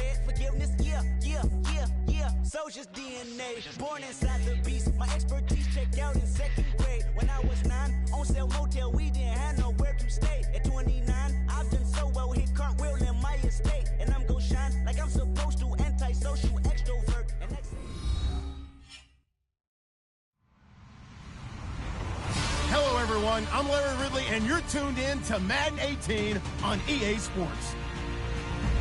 bread, forgiveness, yeah. Soldier's DNA, born inside the beast. My expertise checked out in second grade. When I was 9, on sale motel, we didn't have nowhere to stay. At 29, I've done so well, hit cartwheel in my estate. And I'm gon' shine like I'm supposed to, antisocial extrovert. And that's Hello, everyone. I'm Larry Ridley, and you're tuned in to Madden 18 on EA Sports.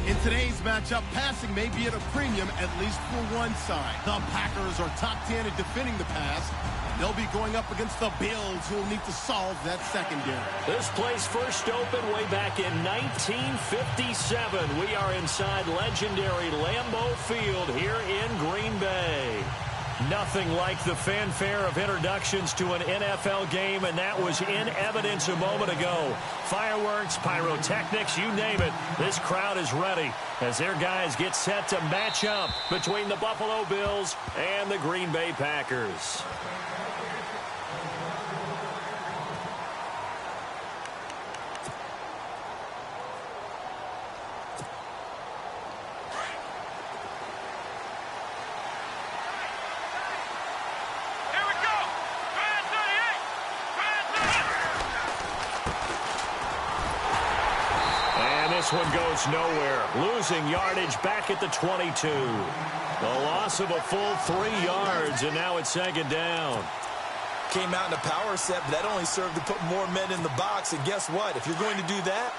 In today's matchup, passing may be at a premium, at least for one side. The Packers are top 10 at defending the pass. They'll be going up against the Bills, who will need to solve that secondary. This place first opened way back in 1957. We are inside legendary Lambeau Field here in Green Bay. Nothing like the fanfare of introductions to an NFL game, and that was in evidence a moment ago. Fireworks, pyrotechnics, you name it. This crowd is ready as their guys get set to match up between the Buffalo Bills and the Green Bay Packers. This one goes nowhere, losing yardage back at the 22. A loss of a full 3 yards, and now it's second down. Came out in a power set, but that only served to put more men in the box. And guess what? If you're going to do that,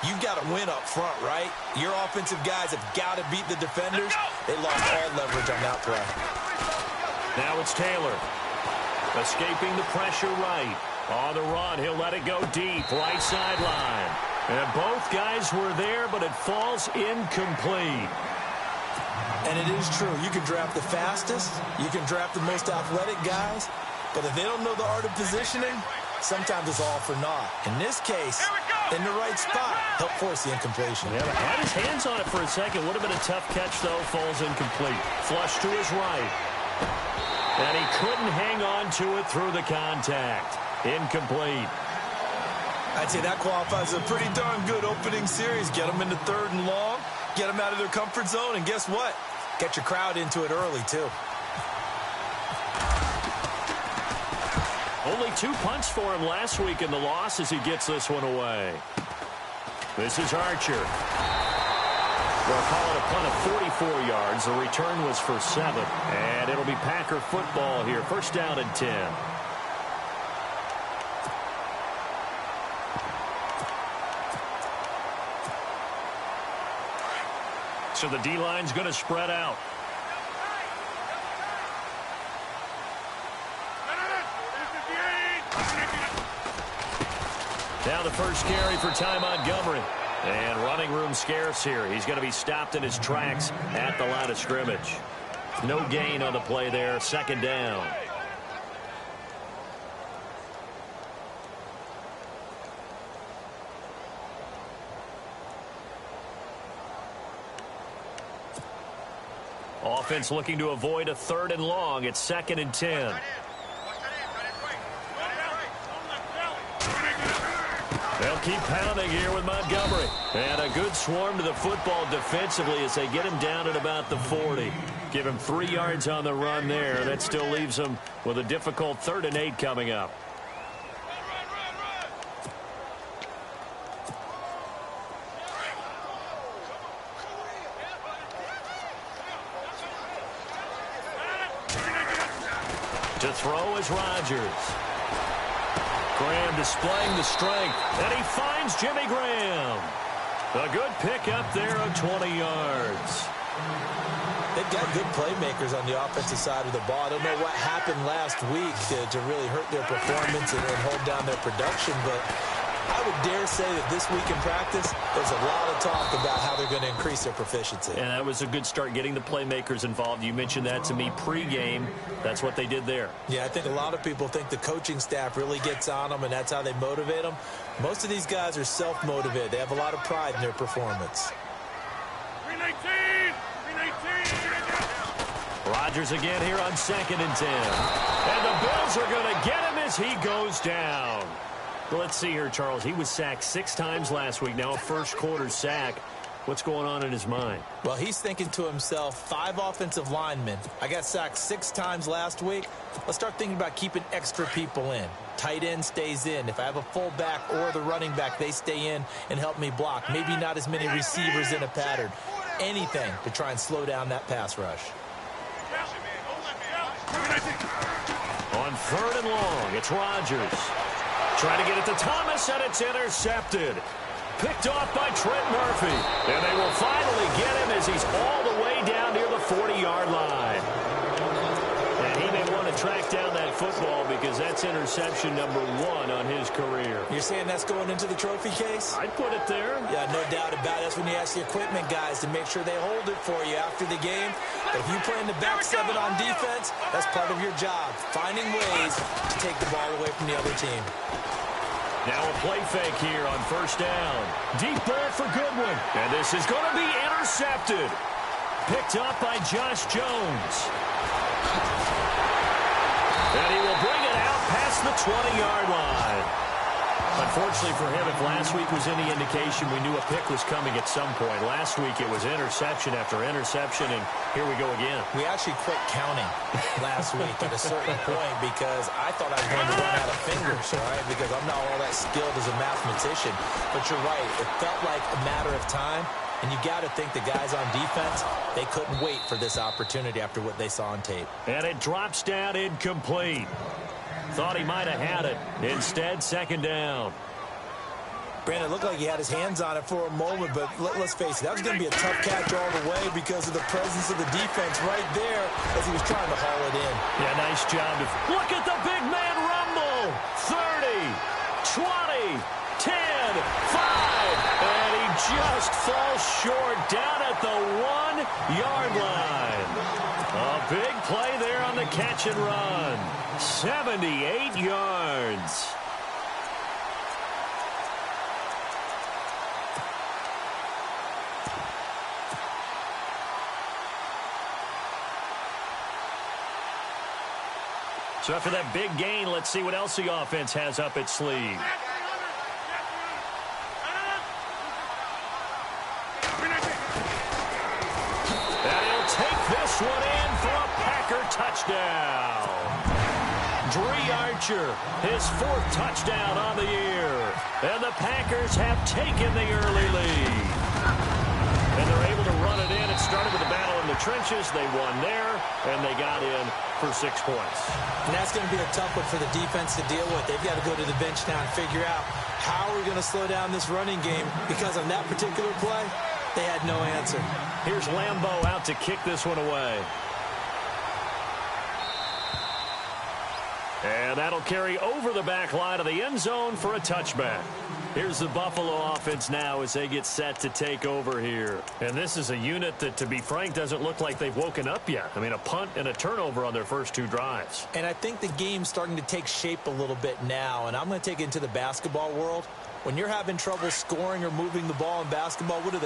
you've got to win up front, right? Your offensive guys have got to beat the defenders. They lost all leverage on that play. Now it's Taylor. Escaping the pressure right. On the run, he'll let it go deep, right sideline. And both guys were there, but it falls incomplete. And it is true. You can draft the fastest. You can draft the most athletic guys. But if they don't know the art of positioning, sometimes it's all for naught. In this case, in the right spot, help force the incompletion. Yeah, had his hands on it for a second. Would have been a tough catch, though. Falls incomplete. Flush to his right. And he couldn't hang on to it through the contact. Incomplete. I'd say that qualifies as a pretty darn good opening series. Get them into 3rd and long, get them out of their comfort zone, and guess what? Get your crowd into it early, too. Only 2 punts for him last week in the loss as he gets this one away. This is Archer. They'll call it a punt of 44 yards. The return was for 7. And it'll be Packer football here. First down and 10. So the D-line's going to spread out. Now the first carry for Ty Montgomery. And running room scarce here. He's going to be stopped in his tracks at the line of scrimmage. No gain on the play there. Second down. Offense looking to avoid a 3rd and long. It's 2nd and 10. They'll keep pounding here with Montgomery. And a good swarm to the football defensively as they get him down at about the 40. Give him 3 yards on the run there. That still leaves him with a difficult 3rd and 8 coming up. To throw is Rodgers. Graham displaying the strength, and he finds Jimmy Graham. A good pickup there of 20 yards. They've got good playmakers on the offensive side of the ball. I don't know what happened last week to really hurt their performance and hold down their production, but I would dare say that this week in practice, there's a lot of talk about how they're going to increase their proficiency. And that was a good start, getting the playmakers involved. You mentioned that to me pregame. That's what they did there. Yeah, I think a lot of people think the coaching staff really gets on them, and that's how they motivate them. Most of these guys are self-motivated. They have a lot of pride in their performance. 319! 319! Rodgers again here on 2nd and 10. And the Bills are going to get him as he goes down. Let's see here, Charles. He was sacked 6 times last week. Now a first quarter sack. What's going on in his mind? Well, he's thinking to himself, 5 offensive linemen. I got sacked 6 times last week. Let's start thinking about keeping extra people in. Tight end stays in. If I have a fullback or the running back, they stay in and help me block. Maybe not as many receivers in a pattern. Anything to try and slow down that pass rush. On 3rd and long, it's Rodgers. Trying to get it to Thomas, and it's intercepted. Picked off by Trent Murphy. And they will finally get him as he's all the way down near the 40-yard line. And he may want to track down that football because that's interception number 1 on his career. You're saying that's going into the trophy case? I'd put it there. Yeah, no doubt about it. That's when you ask the equipment guys to make sure they hold it for you after the game. But if you play in the back 7 on defense, that's part of your job, finding ways to take the ball away from the other team. Now a play fake here on 1st down. Deep ball for Goodwin. And this is going to be intercepted. Picked up by Josh Jones. And he will bring it out past the 20-yard line. Unfortunately for him, if last week was any indication, we knew a pick was coming at some point. Last week it was interception after interception, and here we go again. We actually quit counting last week at a certain point because I thought I was going to run out of fingers, all right, because I'm not all that skilled as a mathematician. But you're right. It felt like a matter of time, and you got to think the guys on defense, they couldn't wait for this opportunity after what they saw on tape. And it drops down incomplete. Thought he might have had it. Instead, 2nd down. Brandon, it looked like he had his hands on it for a moment, but let's face it, that was going to be a tough catch all the way because of the presence of the defense right there as he was trying to haul it in. Yeah, nice job. Look at the big man rumble. 30, 20, 10, 5. And he just falls short down at the 1-yard line. A big play there on the catch and run. 78 yards. So after that big gain, let's see what else the offense has up its sleeve. And he'll take this one in for a Packer touchdown. Dree Archer, his 4th touchdown on the year. And the Packers have taken the early lead. And they're able to run it in. It started with a battle in the trenches. They won there, and they got in for 6 points. And that's going to be a tough one for the defense to deal with. They've got to go to the bench now and figure out how we're going to slow down this running game because on that particular play, they had no answer. Here's Lambeau out to kick this one away. And that'll carry over the back line of the end zone for a touchback. Here's the Buffalo offense now as they get set to take over here. And this is a unit that, to be frank, doesn't look like they've woken up yet. I mean, a punt and a turnover on their first 2 drives. And I think the game's starting to take shape a little bit now. And I'm going to take it into the basketball world. When you're having trouble scoring or moving the ball in basketball, what do?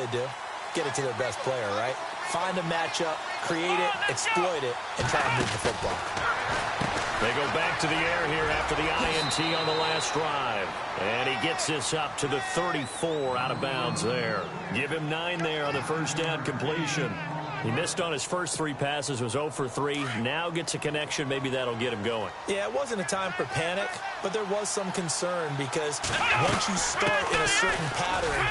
Get it to their best player, right? Find a matchup, create it, exploit it, and try to move the football. They go back to the air here after the INT on the last drive. And he gets this up to the 34 out of bounds there. Give him 9 there on the 1st down completion. He missed on his first 3 passes, was 0 for 3. Now gets a connection. Maybe that'll get him going. Yeah, it wasn't a time for panic, but there was some concern because once you start in a certain pattern,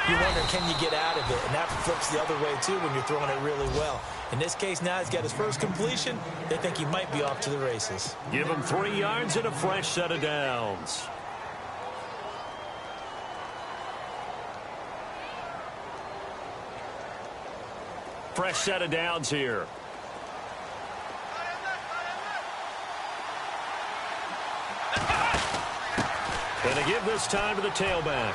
you wonder, can you get out of it? And that flips the other way, too, when you're throwing it really well. In this case, now he's got his first completion. They think he might be off to the races. Give him 3 yards and a fresh set of downs. Fresh set of downs here. And they give this time to the tailback.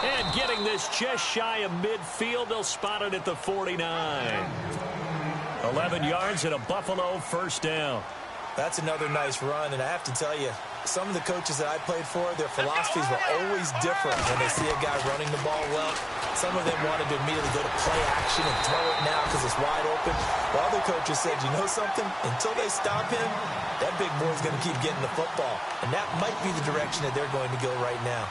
And getting this just shy of midfield, they'll spot it at the 49. 11 yards and a Buffalo 1st down. That's another nice run, and I have to tell you, some of the coaches that I played for, their philosophies were always different when they see a guy running the ball well. Some of them wanted to immediately go to play action and throw it now because it's wide open. While other coaches said, you know something? Until they stop him, that big boy's going to keep getting the football. And that might be the direction that they're going to go right now.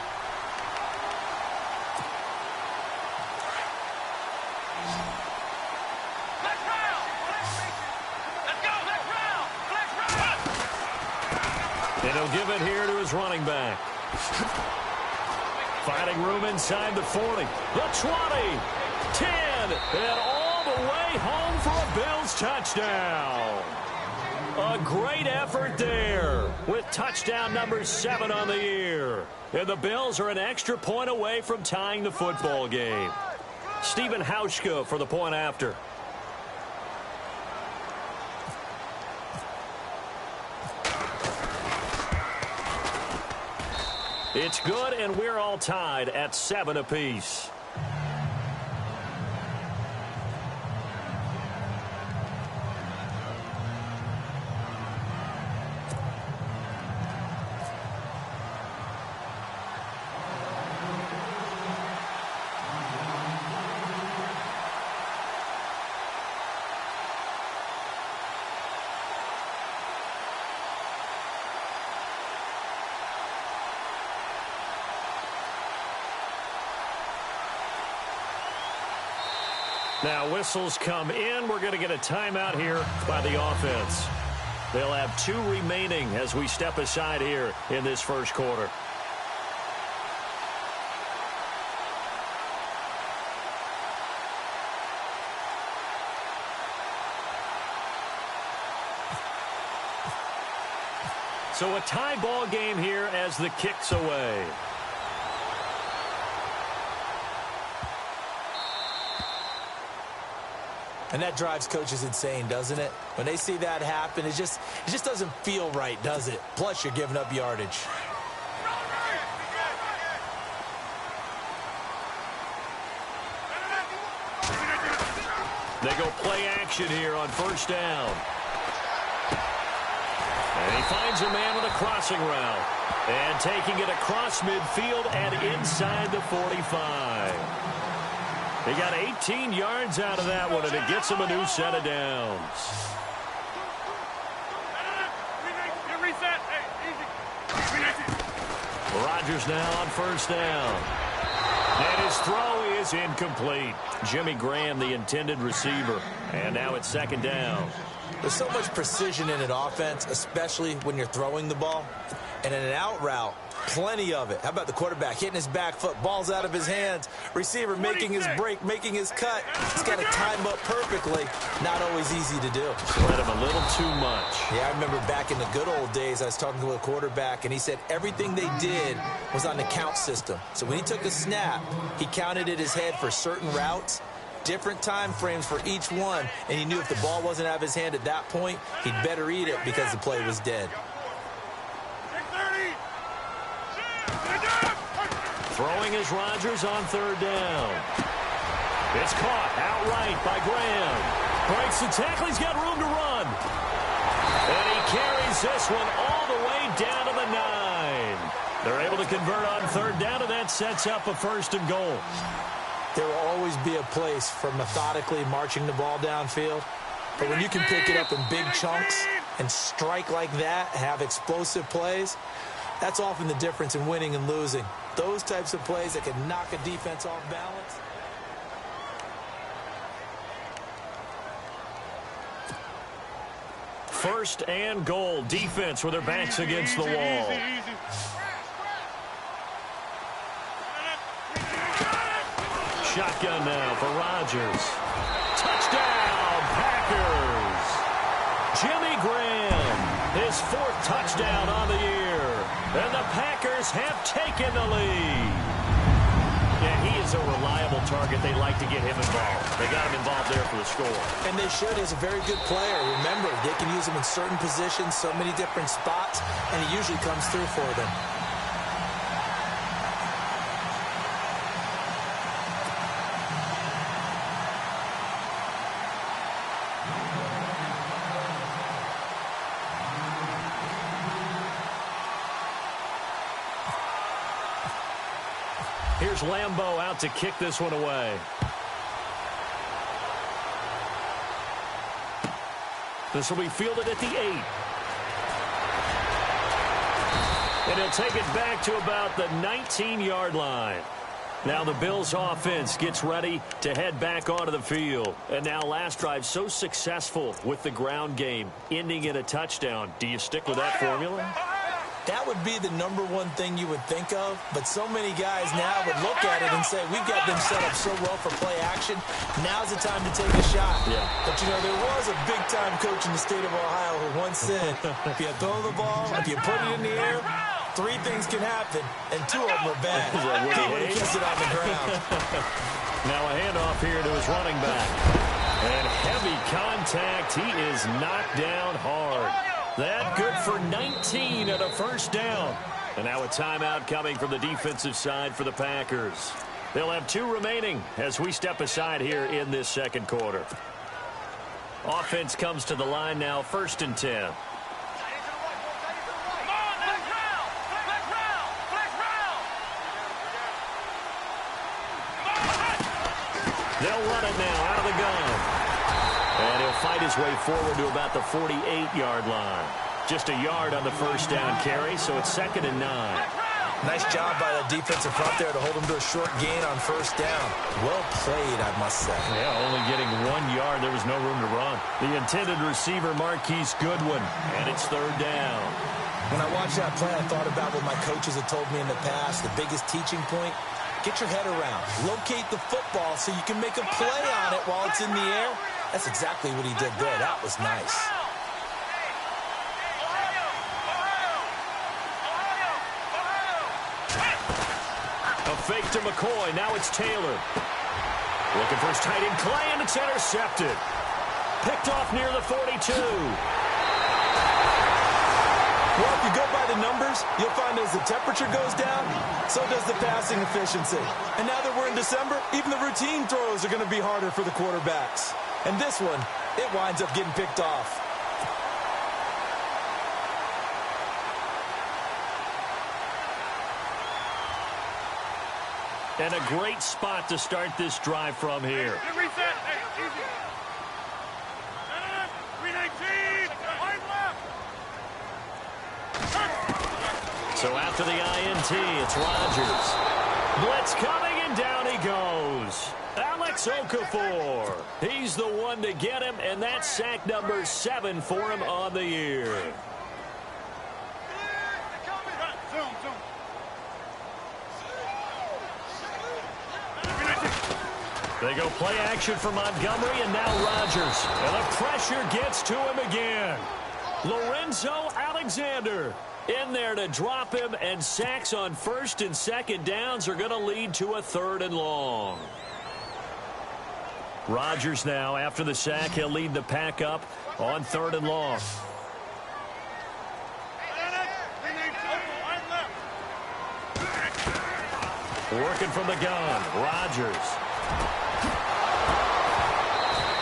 And he'll give it here to his running back. Finding room inside the 40. The 20. 10. And all the way home for a Bills touchdown. A great effort there with touchdown number 7 on the year. And the Bills are an extra point away from tying the football game. Stephen Hauschka for the point after. It's good, and we're all tied at 7 apiece. Now whistles come in. We're going to get a timeout here by the offense. They'll have 2 remaining as we step aside here in this first quarter. So a tie ball game here as the kick's away. And that drives coaches insane, doesn't it? When they see that happen, it just doesn't feel right, does it? Plus, you're giving up yardage. They go play action here on first down. And he finds a man with a crossing route. And taking it across midfield and inside the 45. He got 18 yards out of that one, and it gets him a new set of downs. Rodgers now on first down. And his throw is incomplete. Jimmy Graham, the intended receiver. And now it's second down. There's so much precision in an offense, especially when you're throwing the ball. And in an out route, plenty of it. How about the quarterback hitting his back foot, balls out of his hands, receiver making his break, making his cut. He's got to time up perfectly. Not always easy to do. Let him a little too much. Yeah, I remember back in the good old days, I was talking to a quarterback, and he said everything they did was on the count system. So when he took a snap, he counted in his head for certain routes, different time frames for each one, and he knew if the ball wasn't out of his hand at that point, he'd better eat it because the play was dead. Throwing is Rodgers on third down. It's caught outright by Graham. Breaks the tackle. He's got room to run. And he carries this one all the way down to the 9. They're able to convert on third down, and that sets up a first and goal. There will always be a place for methodically marching the ball downfield. But when you can pick it up in big chunks and strike like that, have explosive plays, that's often the difference in winning and losing. Those types of plays that can knock a defense off balance. First and goal. Defense with their backs against the wall. Shotgun now for Rodgers. Touchdown, Packers. Jimmy Graham, his 4th touchdown on the year. And the Packers have taken the lead. Yeah, he is a reliable target. They like to get him involved. They got him involved there for the score. And they should. He's a very good player. Remember, they can use him in certain positions, so many different spots, and he usually comes through for them. Here's Lambeau out to kick this one away. This will be fielded at the 8. And he'll take it back to about the 19-yard line. Now the Bills offense gets ready to head back onto the field. And now last drive so successful with the ground game, ending in a touchdown. Do you stick with that formula? That would be the number one thing you would think of, but so many guys now would look at it and say, we've got them set up so well for play action, now's the time to take a shot. Yeah. But, you know, there was a big-time coach in the state of Ohio who once said, if you throw the ball, if you put it in the air, 3 things can happen, and 2 of them are bad. He would have kissed it on the ground. Now a handoff here to his running back. And heavy contact. He is knocked down hard. That good for 19 and a first down. And now a timeout coming from the defensive side for the Packers. They'll have 2 remaining as we step aside here in this second quarter. Offense comes to the line now, 1st and 10. They'll run it now out of the gun. And he'll fight his way forward to about the 48-yard line. Just a yard on the first down carry, so it's 2nd and 9. Nice job by the defensive front there to hold him to a short gain on first down. Well played, I must say. Yeah, only getting 1 yard. There was no room to run. The intended receiver, Marquise Goodwin, and it's 3rd down. When I watched that play, I thought about what my coaches had told me in the past. The biggest teaching point, get your head around. Locate the football so you can make a play on it while it's in the air. That's exactly what he did there. That was nice. A fake to McCoy. Now it's Taylor. Looking for his tight end, Clay, and it's intercepted. Picked off near the 42. Well, if you go by the numbers, you'll find as the temperature goes down, so does the passing efficiency. And now that we're in December, even the routine throws are going to be harder for the quarterbacks. And this one, it winds up getting picked off. And a great spot to start this drive from here. Reset. Hey, easy. 319. Line left. So after the INT, it's Rodgers. Blitz coming, and down he goes. Alex Okafor. He's the one to get him, and that's sack number 7 for him on the year. They go play action for Montgomery, and now Rodgers. And the pressure gets to him again. Lorenzo Alexander in there to drop him, and sacks on 1st and 2nd downs are going to lead to a 3rd and long. Rodgers now, after the sack, he'll lead the pack up on 3rd and long. Working from the gun, Rodgers.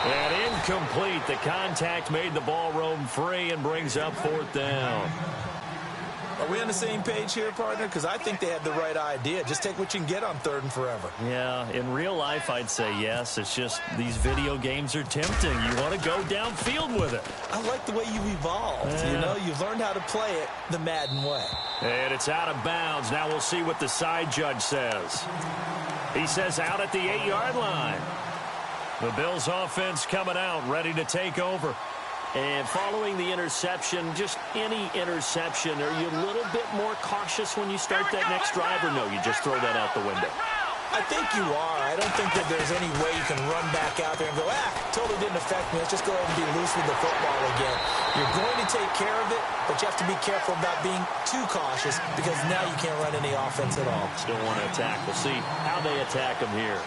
And incomplete. The contact made the ball roam free and brings up 4th down. Are we on the same page here, partner? Because I think they had the right idea. Just take what you can get on 3rd and forever. Yeah, in real life, I'd say yes. It's just these video games are tempting. You want to go downfield with it. I like the way you've evolved. Yeah. You know, you've learned how to play it the Madden way. And it's out of bounds. Now we'll see what the side judge says. He says out at the 8-yard line. The Bills offense coming out, ready to take over. And following the interception, just any interception, are you a little bit more cautious when you start that next drive, or no, you just throw that out the window? I think you are. I don't think that there's any way you can run back out there and go, totally didn't affect me. Let's just go ahead and be loose with the football again. You're going to take care of it, but you have to be careful about being too cautious because now you can't run any offense at all. Still want to attack. We'll see how they attack them here.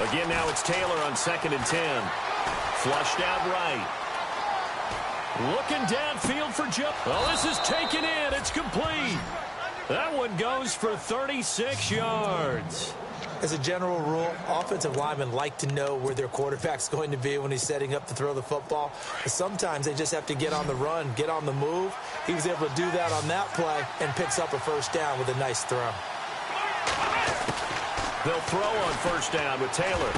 Again, now it's Taylor on 2nd and 10. Flushed out right. Looking downfield for Joe. Well, this is taken in. It's complete. That one goes for 36 yards. As a general rule, offensive linemen like to know where their quarterback's going to be when he's setting up to throw the football. But sometimes they just have to get on the run, get on the move. He was able to do that on that play and picks up a 1st down with a nice throw. They'll throw on 1st down with Taylor.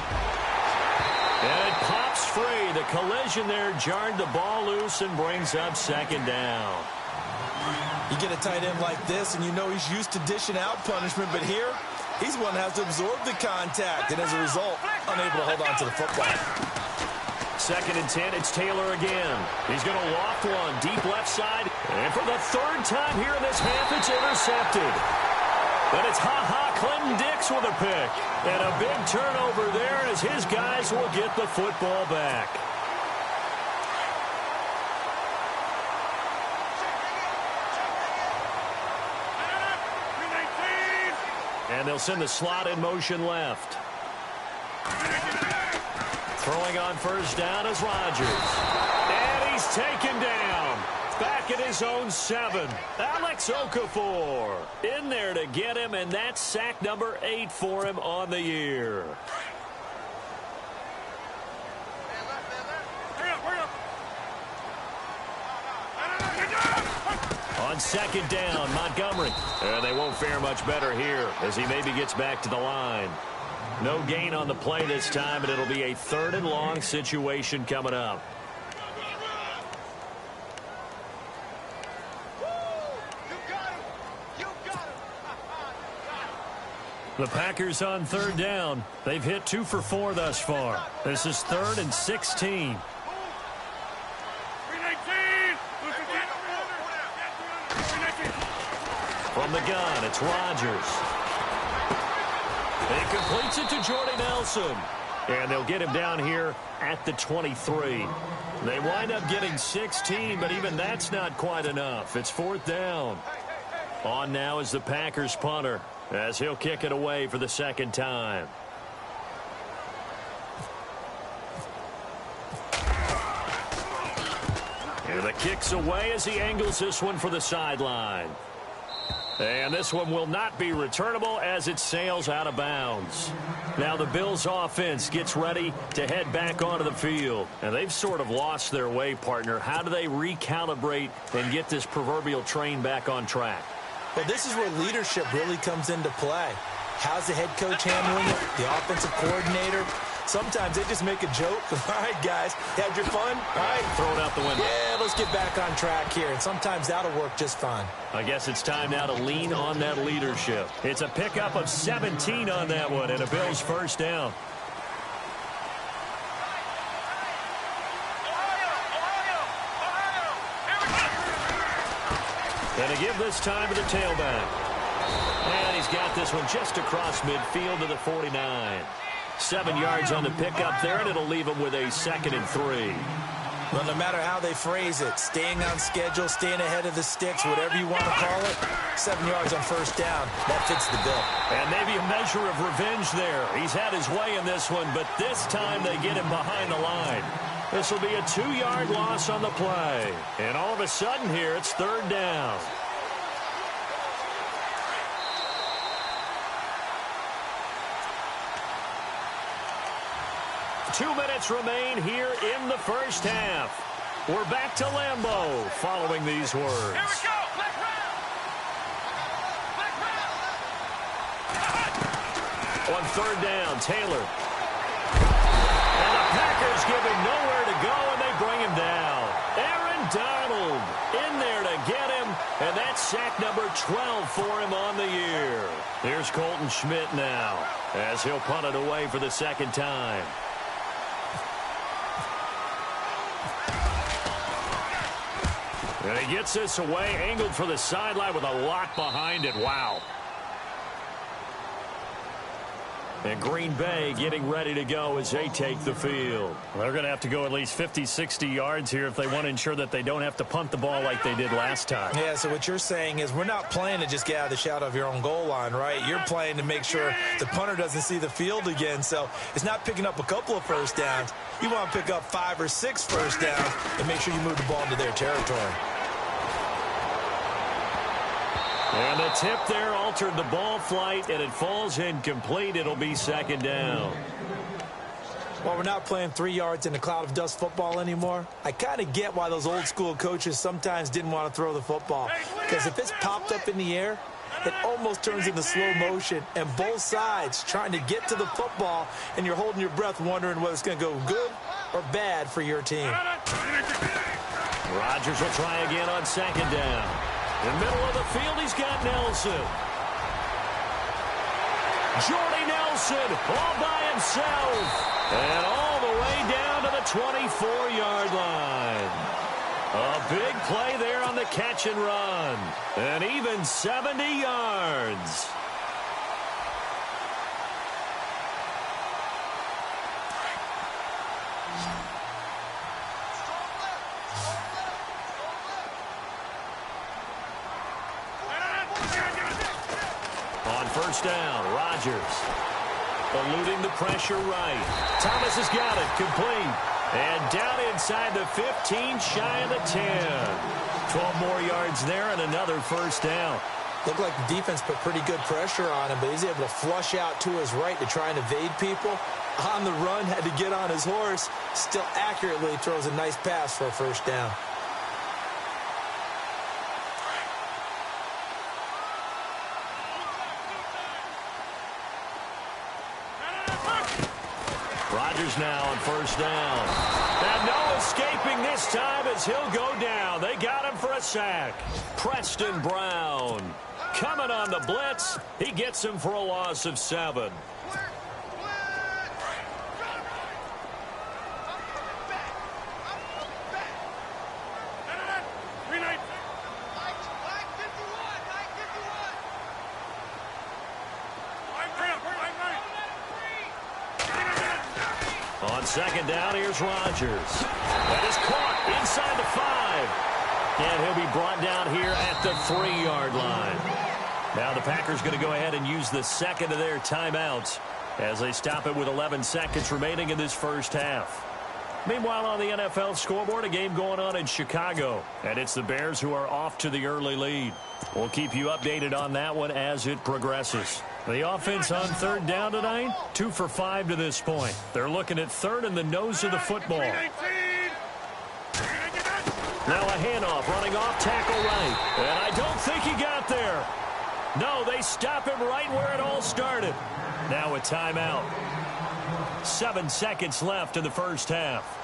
And it pops free. The collision there jarred the ball loose and brings up 2nd down. You get a tight end like this, and you know he's used to dishing out punishment, but here He's one that has to absorb the contact, and as a result, unable to hold on to the football. 2nd and 10, it's Taylor again. He's going to loft one deep left side. And for the 3rd time here in this half, it's intercepted. But it's Clinton Dix with a pick. And a big turnover there as his guys will get the football back. And they'll send the slot in motion left. Throwing on 1st down is Rodgers. And he's taken down. Back at his own 7. Alex Okafor in there to get him, and that's sack number 8 for him on the year. On 2nd down, Montgomery. And they won't fare much better here as he maybe gets back to the line. No gain on the play this time, and it'll be a 3rd and long situation coming up. The Packers on 3rd down. They've hit 2 for 4 thus far. This is 3rd and 16. From the gun, it's Rodgers. He completes it to Jordy Nelson. And they'll get him down here at the 23. They wind up getting 16, but even that's not quite enough. It's 4th down. On now is the Packers punter, as he'll kick it away for the 2nd time. Here the kick's away as he angles this one for the sideline. And this one will not be returnable as it sails out of bounds. Now the Bills offense gets ready to head back onto the field. And they've sort of lost their way, partner. How do they recalibrate and get this proverbial train back on track? Well, this is where leadership really comes into play. How's the head coach handling it? The offensive coordinator? Sometimes they just make a joke. All right, guys, had your fun? All right, throw it out the window. Yeah, let's get back on track here. And sometimes that'll work just fine. I guess it's time now to lean on that leadership. It's a pickup of 17 on that one and a Bills 1st down. And to give this time to the tailback. And he's got this one just across midfield to the 49. 7 yards on the pickup there, and it'll leave him with a 2nd and 3. Well, no matter how they phrase it, staying on schedule, staying ahead of the sticks, whatever you want to call it, 7 yards on 1st down, that fits the bill. And maybe a measure of revenge there. He's had his way in this one, but this time they get him behind the line. This will be a 2-yard loss on the play. And all of a sudden here, it's 3rd down. Two minutes remain here in the 1st half. We're back to Lambeau following these words. Here we go. On 3rd down, Taylor. And the Packers give him nowhere to go, and they bring him down. Aaron Donald in there to get him, and that's sack number 12 for him on the year. Here's Colton Schmidt now, as he'll punt it away for the 2nd time. And he gets this away, angled for the sideline with a lot behind it. Wow. And Green Bay getting ready to go as they take the field. They're going to have to go at least 50, 60 yards here if they want to ensure that they don't have to punt the ball like they did last time. Yeah, so what you're saying is we're not playing to just get out of the shadow of your own goal line, right? You're playing to make sure the punter doesn't see the field again. So it's not picking up a couple of 1st downs. You want to pick up 5 or 6 1st downs and make sure you move the ball into their territory. And the tip there altered the ball flight, and it falls incomplete. It'll be 2nd down. Well, we're not playing 3 yards in a cloud of dust football anymore. I kind of get why those old school coaches sometimes didn't want to throw the football. Because if it's popped up in the air, it almost turns into slow motion. And both sides trying to get to the football, and you're holding your breath wondering whether it's going to go good or bad for your team. Rodgers will try again on 2nd down. In the middle of the field, he's got Nelson. Jordy Nelson all by himself. And all the way down to the 24-yard line. A big play there on the catch and run. And even 70 yards. On first down, Rodgers eluding the pressure right. Thomas has got it, complete. And down inside the 15, shy of the 10. 12 more yards there and another first down. Looked like the defense put pretty good pressure on him, but he's able to flush out to his right to try and evade people. On the run, had to get on his horse. Still accurately throws a nice pass for a first down. Rodgers now on first down. And no escaping this time as he'll go down. They got him for a sack. Preston Brown coming on the blitz. He gets him for a loss of 7. On second down, here's Rodgers. That is caught inside the 5. And he'll be brought down here at the 3-yard line. Now the Packers going to go ahead and use the second of their timeouts as they stop it with 11 seconds remaining in this first half. Meanwhile, on the NFL scoreboard, a game going on in Chicago. And it's the Bears who are off to the early lead. We'll keep you updated on that one as it progresses. The offense on third down tonight, 2 for 5 to this point. They're looking at third in the nose of the football. Now a handoff running off tackle right. And I don't think he got there. No, they stop him right where it all started. Now a timeout. 7 seconds left in the first half.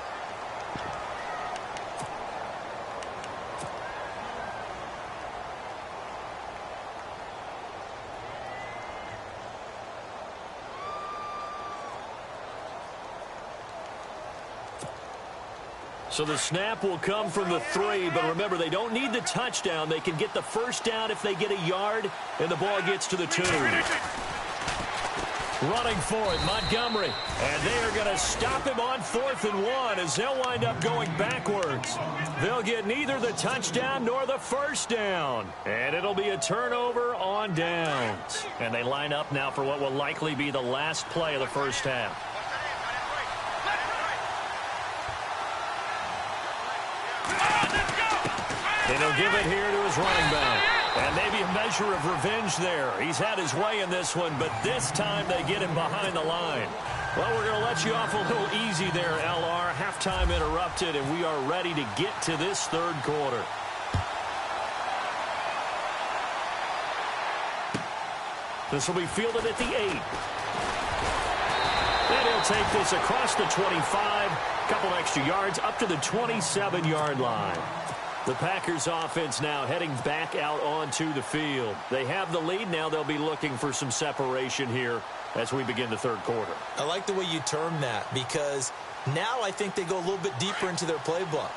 So the snap will come from the 3, but remember, they don't need the touchdown. They can get the first down if they get a yard, and the ball gets to the 2. Running for it, Montgomery. And they are going to stop him on 4th and 1 as they'll wind up going backwards. They'll get neither the touchdown nor the first down. And it'll be a turnover on downs. And they line up now for what will likely be the last play of the first half. And he'll give it here to his running back. And maybe a measure of revenge there. He's had his way in this one, but this time they get him behind the line. Well, we're going to let you off a little easy there, LR. Halftime interrupted, and we are ready to get to this third quarter. This will be fielded at the 8. And he'll take this across the 25. Couple extra yards up to the 27-yard line. The Packers offense now heading back out onto the field. They have the lead. Now they'll be looking for some separation here as we begin the third quarter. I like the way you term that because now I think they go a little bit deeper into their playbook.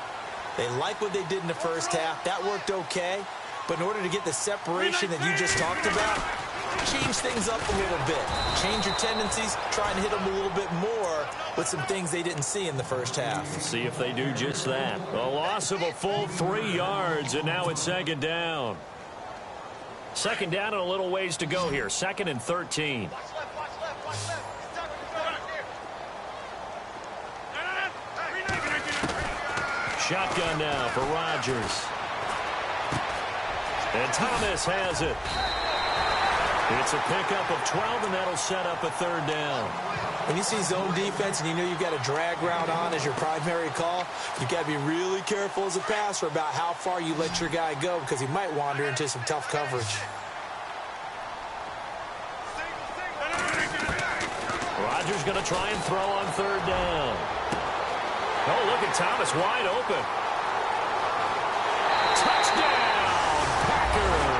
They like what they did in the first half. That worked okay. But in order to get the separation that you just talked about, change things up a little bit. Change your tendencies. Try and hit them a little bit more with some things they didn't see in the first half. See if they do just that. A loss of a full 3 yards, and now it's second down. Second down and a little ways to go here. 2nd and 13. Shotgun now for Rodgers. And Thomas has it. It's a pickup of 12, and that'll set up a third down. When you see zone defense and you know you've got a drag route on as your primary call, you've got to be really careful as a passer about how far you let your guy go because he might wander into some tough coverage. Rodgers going to try and throw on third down. Oh, look at Thomas wide open. Touchdown, Packers.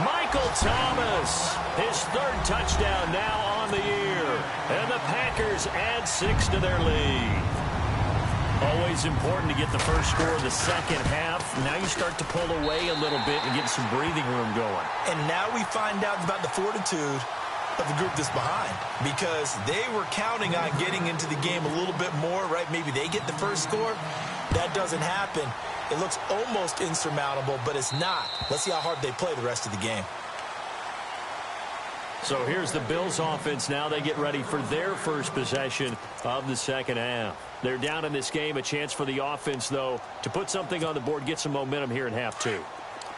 Michael Thomas, his third touchdown now on the year. And the Packers add 6 to their lead. Always important to get the first score of the second half. Now you start to pull away a little bit and get some breathing room going. And now we find out about the fortitude of the group that's behind, because they were counting on getting into the game a little bit more, right? Maybe they get the first score. That doesn't happen. It looks almost insurmountable, but it's not. Let's see how hard they play the rest of the game. So here's the Bills offense. Now they get ready for their first possession of the second half. They're down in this game. A chance for the offense, though, to put something on the board, get some momentum here in half two.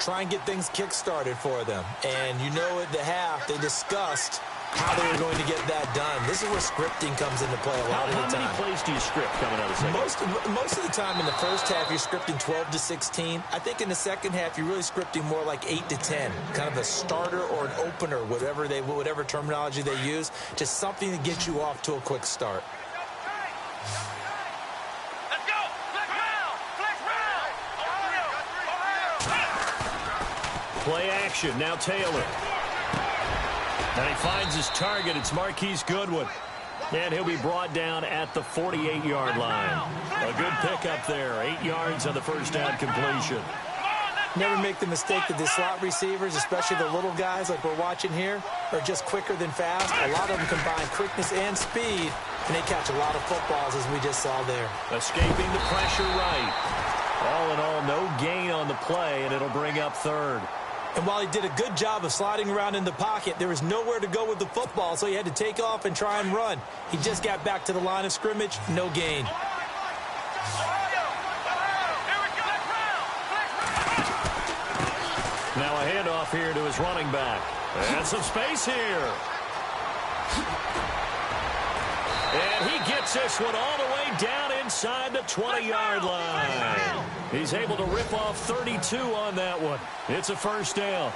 Try and get things kick-started for them. And you know at the half, they discussed how they were going to get that done. This is where scripting comes into play a lot of the time. How many plays do you script coming out of the second half? Most of the time in the first half, you're scripting 12 to 16. I think in the second half, you're really scripting more like 8 to 10. Kind of a starter or an opener, whatever terminology they use. Just something to get you off to a quick start. Play action. Now Taylor. And he finds his target. It's Marquise Goodwin. And he'll be brought down at the 48-yard line. A good pickup there. 8 yards on the first down completion. Never make the mistake that the slot receivers, especially the little guys like we're watching here, are just quicker than fast. A lot of them combine quickness and speed, and they catch a lot of footballs, as we just saw there. Escaping the pressure right. All in all, no gain on the play, and it'll bring up third. And while he did a good job of sliding around in the pocket, there was nowhere to go with the football, so he had to take off and try and run. He just got back to the line of scrimmage, no gain. Now a handoff here to his running back. And some space here. And he gets this one all the way down inside the 20-yard line. He's able to rip off 32 on that one. It's a first down.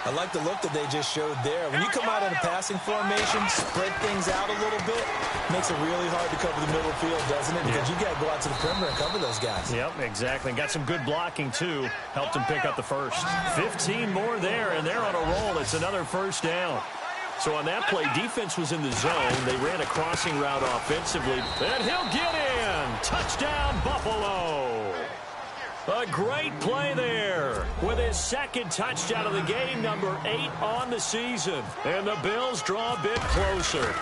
I like the look that they just showed there. When you come out in a passing formation, spread things out a little bit, makes it really hard to cover the middle field, doesn't it? Because you got to go out to the perimeter and cover those guys. Yep, exactly. Got some good blocking, too. Helped him pick up the first. 15 more there, and they're on a roll. It's another first down. So on that play, defense was in the zone. They ran a crossing route offensively, and he'll get in. Touchdown, Buffalo. A great play there with his second touchdown of the game, number 8 on the season. And the Bills draw a bit closer.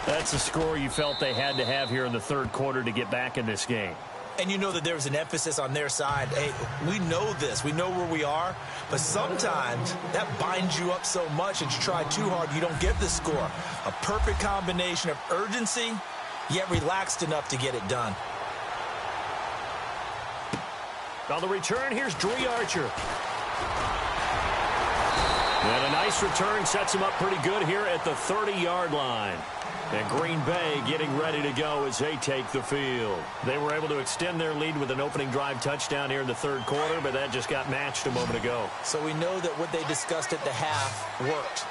That's a score you felt they had to have here in the third quarter to get back in this game. And you know that there's an emphasis on their side. Hey, we know this. We know where we are. But sometimes that binds you up so much that you try too hard, you don't get the score. A perfect combination of urgency, yet relaxed enough to get it done. On the return, here's Dree Archer. And a nice return sets him up pretty good here at the 30-yard line. And Green Bay getting ready to go as they take the field. They were able to extend their lead with an opening drive touchdown here in the third quarter, but that just got matched a moment ago. So we know that what they discussed at the half worked.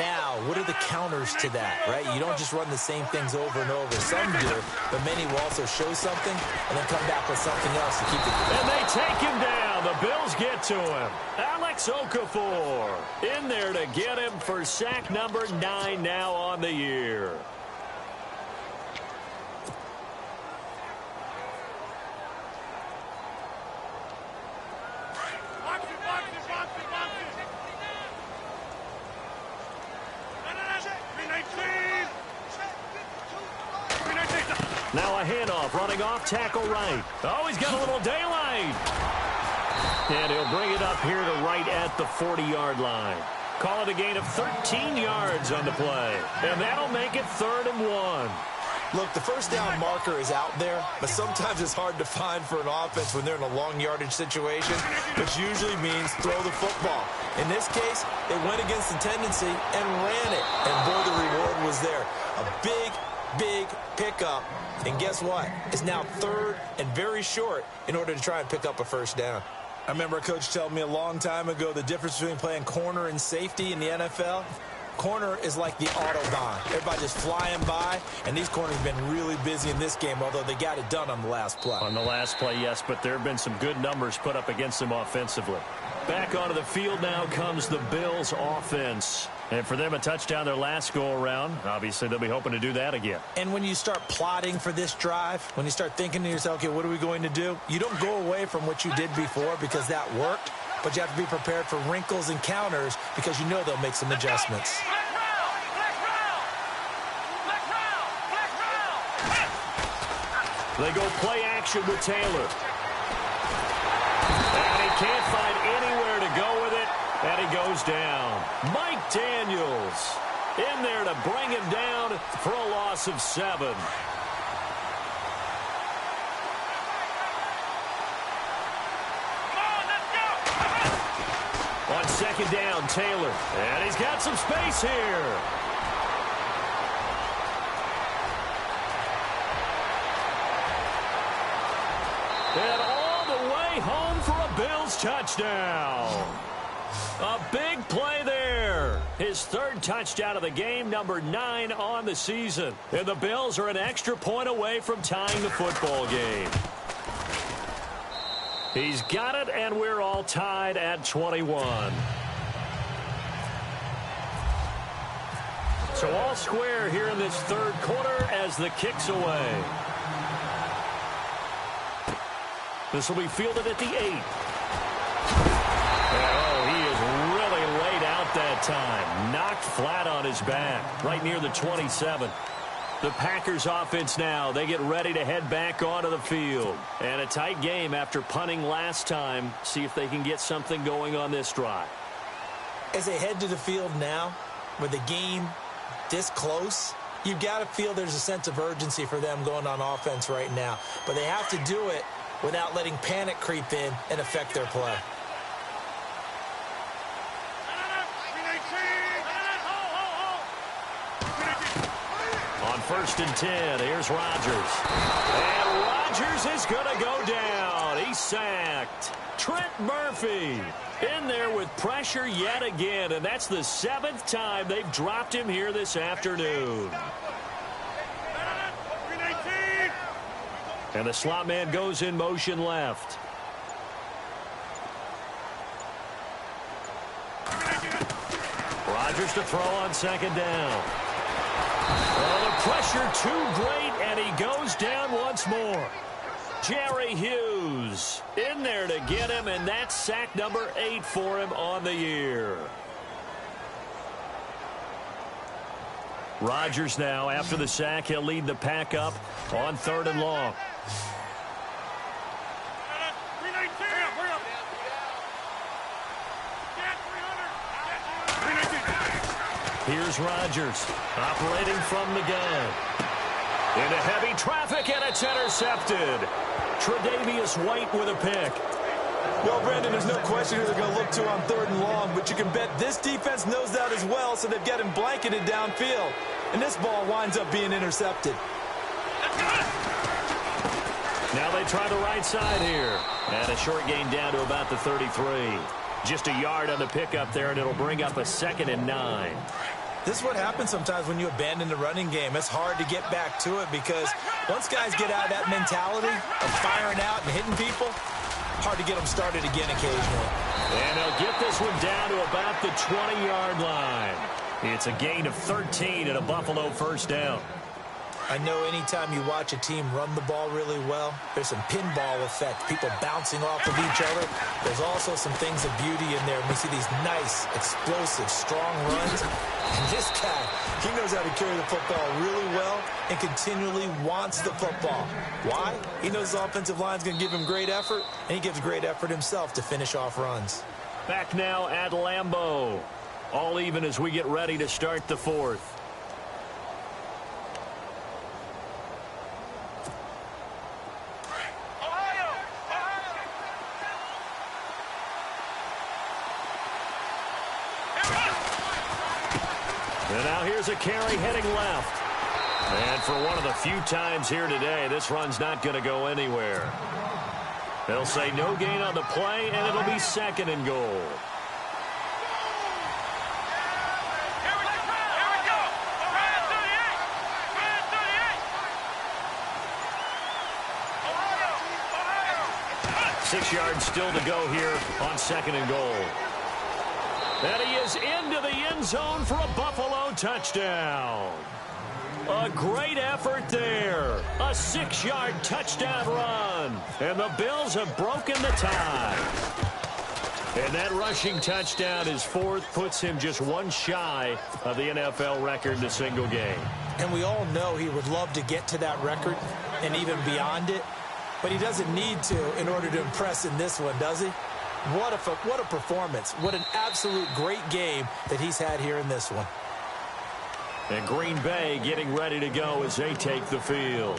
Now, what are the counters to that, right? You don't just run the same things over and over. Some do, but many will also show something and then come back with something else to keep it going. And they take him down. The Bills get to him. Alex Okafor in there to get him for sack number 9 now on the year. Now a handoff, running off, tackle right. Oh, he's got a little daylight. And he'll bring it up here to right at the 40-yard line. Call it a gain of 13 yards on the play. And that'll make it 3rd and 1. Look, the first down marker is out there, but sometimes it's hard to find for an offense when they're in a long yardage situation, which usually means throw the football. In this case, they went against the tendency and ran it. And boy, the reward was there. A big pickup. And guess what? It's now 3rd and very short in order to try and pick up a first down. I remember a coach telling me a long time ago the difference between playing corner and safety in the NFL. corner is like the Autobahn. Everybody just flying by, and these corners have been really busy in this game, although they got it done on the last play. On the last play, yes, but there have been some good numbers put up against them offensively. Back onto the field now comes the Bills offense. And for them, a touchdown their last go-around. Obviously, they'll be hoping to do that again. And when you start plotting for this drive, when you start thinking to yourself, okay, what are we going to do? You don't go away from what you did before because that worked, but you have to be prepared for wrinkles and counters because you know they'll make some adjustments. They go play action with Taylor. And he can't find anywhere to go with it. And he goes down. Mike Daniels in there to bring him down for a loss of 7. On second down, Taylor. And he's got some space here. And all the way home for a Bills touchdown. A big play there. His 3rd touchdown of the game, number 9 on the season. And the Bills are an extra point away from tying the football game. He's got it, and we're all tied at 21. So all square here in this 3rd quarter as the kick's away. This will be fielded at the 8. That time knocked flat on his back right near the 27. The Packers offense now, they get ready to head back onto the field, and a tight game after punting last time. See if they can get something going on this drive. As they head to the field now with the game this close, you've got to feel there's a sense of urgency for them going on offense right now, but they have to do it without letting panic creep in and affect their play. On 1st and 10, here's Rodgers. And Rodgers is going to go down. He's sacked. Trent Murphy in there with pressure yet again, and that's the 7th time they've dropped him here this afternoon. And the slot man goes in motion left. Rodgers to throw on 2nd down. Oh, the pressure too great, and he goes down once more. Jerry Hughes in there to get him, and that's sack number 8 for him on the year. Rodgers now, after the sack, he'll lead the pack up on 3rd and long. Here's Rodgers operating from the gun. Into heavy traffic, and it's intercepted. Tre'Davious White with a pick. Well, Brandon, there's no question who they're going to look to on 3rd and long, but you can bet this defense knows that as well, so they've got him blanketed downfield. And this ball winds up being intercepted. Now they try the right side here. And a short gain down to about the 33. Just a yard on the pickup there, and it'll bring up a 2nd and 9. This is what happens sometimes when you abandon the running game. It's hard to get back to it because once guys get out of that mentality of firing out and hitting people, hard to get them started again occasionally. And they'll get this one down to about the 20-yard line. It's a gain of 13 and a Buffalo 1st down. I know anytime you watch a team run the ball really well, there's some pinball effect, people bouncing off of each other. There's also some things of beauty in there. We see these nice, explosive, strong runs. And this guy, he knows how to carry the football really well and continually wants the football. Why? He knows the offensive line's going to give him great effort, and he gives great effort himself to finish off runs. Back now at Lambeau. All even as we get ready to start the 4th. And now here's a carry heading left. And for one of the few times here today, this run's not going to go anywhere. They'll say no gain on the play, and it'll be 2nd and goal. 6 yards still to go here on 2nd and goal. And he is into the end zone for a Buffalo touchdown. A great effort there. A 6-yard touchdown run. And the Bills have broken the tie. And that rushing touchdown, his 4th, puts him just one shy of the NFL record in a single game. And we all know he would love to get to that record and even beyond it. But he doesn't need to in order to impress in this one, does he? What a performance. What an absolute great game that he's had here in this one. And Green Bay getting ready to go as they take the field.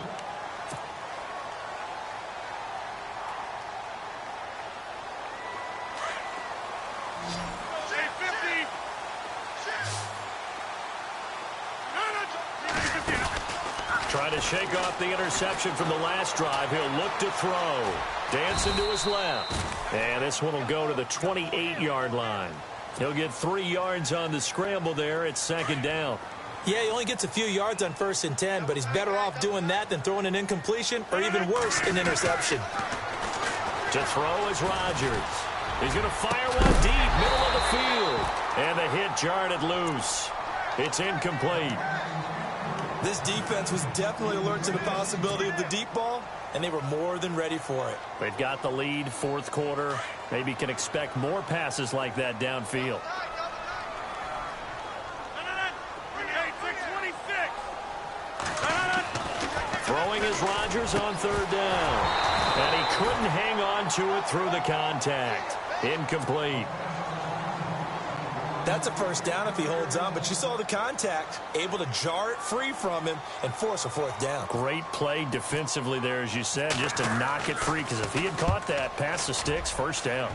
Trying to shake off the interception from the last drive. He'll look to throw. Dancing to his left. And this one will go to the 28-yard line. He'll get 3 yards on the scramble there at 2nd down. Yeah, he only gets a few yards on 1st and 10, but he's better off doing that than throwing an incompletion or even worse, an interception. To throw is Rodgers. He's going to fire one deep, middle of the field. And the hit jarred it loose. It's incomplete. This defense was definitely alert to the possibility of the deep ball, and they were more than ready for it. They've got the lead, 4th quarter. Maybe can expect more passes like that downfield. Throwing is Rodgers on 3rd down. And he couldn't hang on to it through the contact. Incomplete. That's a 1st down if he holds on, but you saw the contact, able to jar it free from him and force a 4th down. Great play defensively there, as you said, just to knock it free, because if he had caught that, past the sticks, 1st down.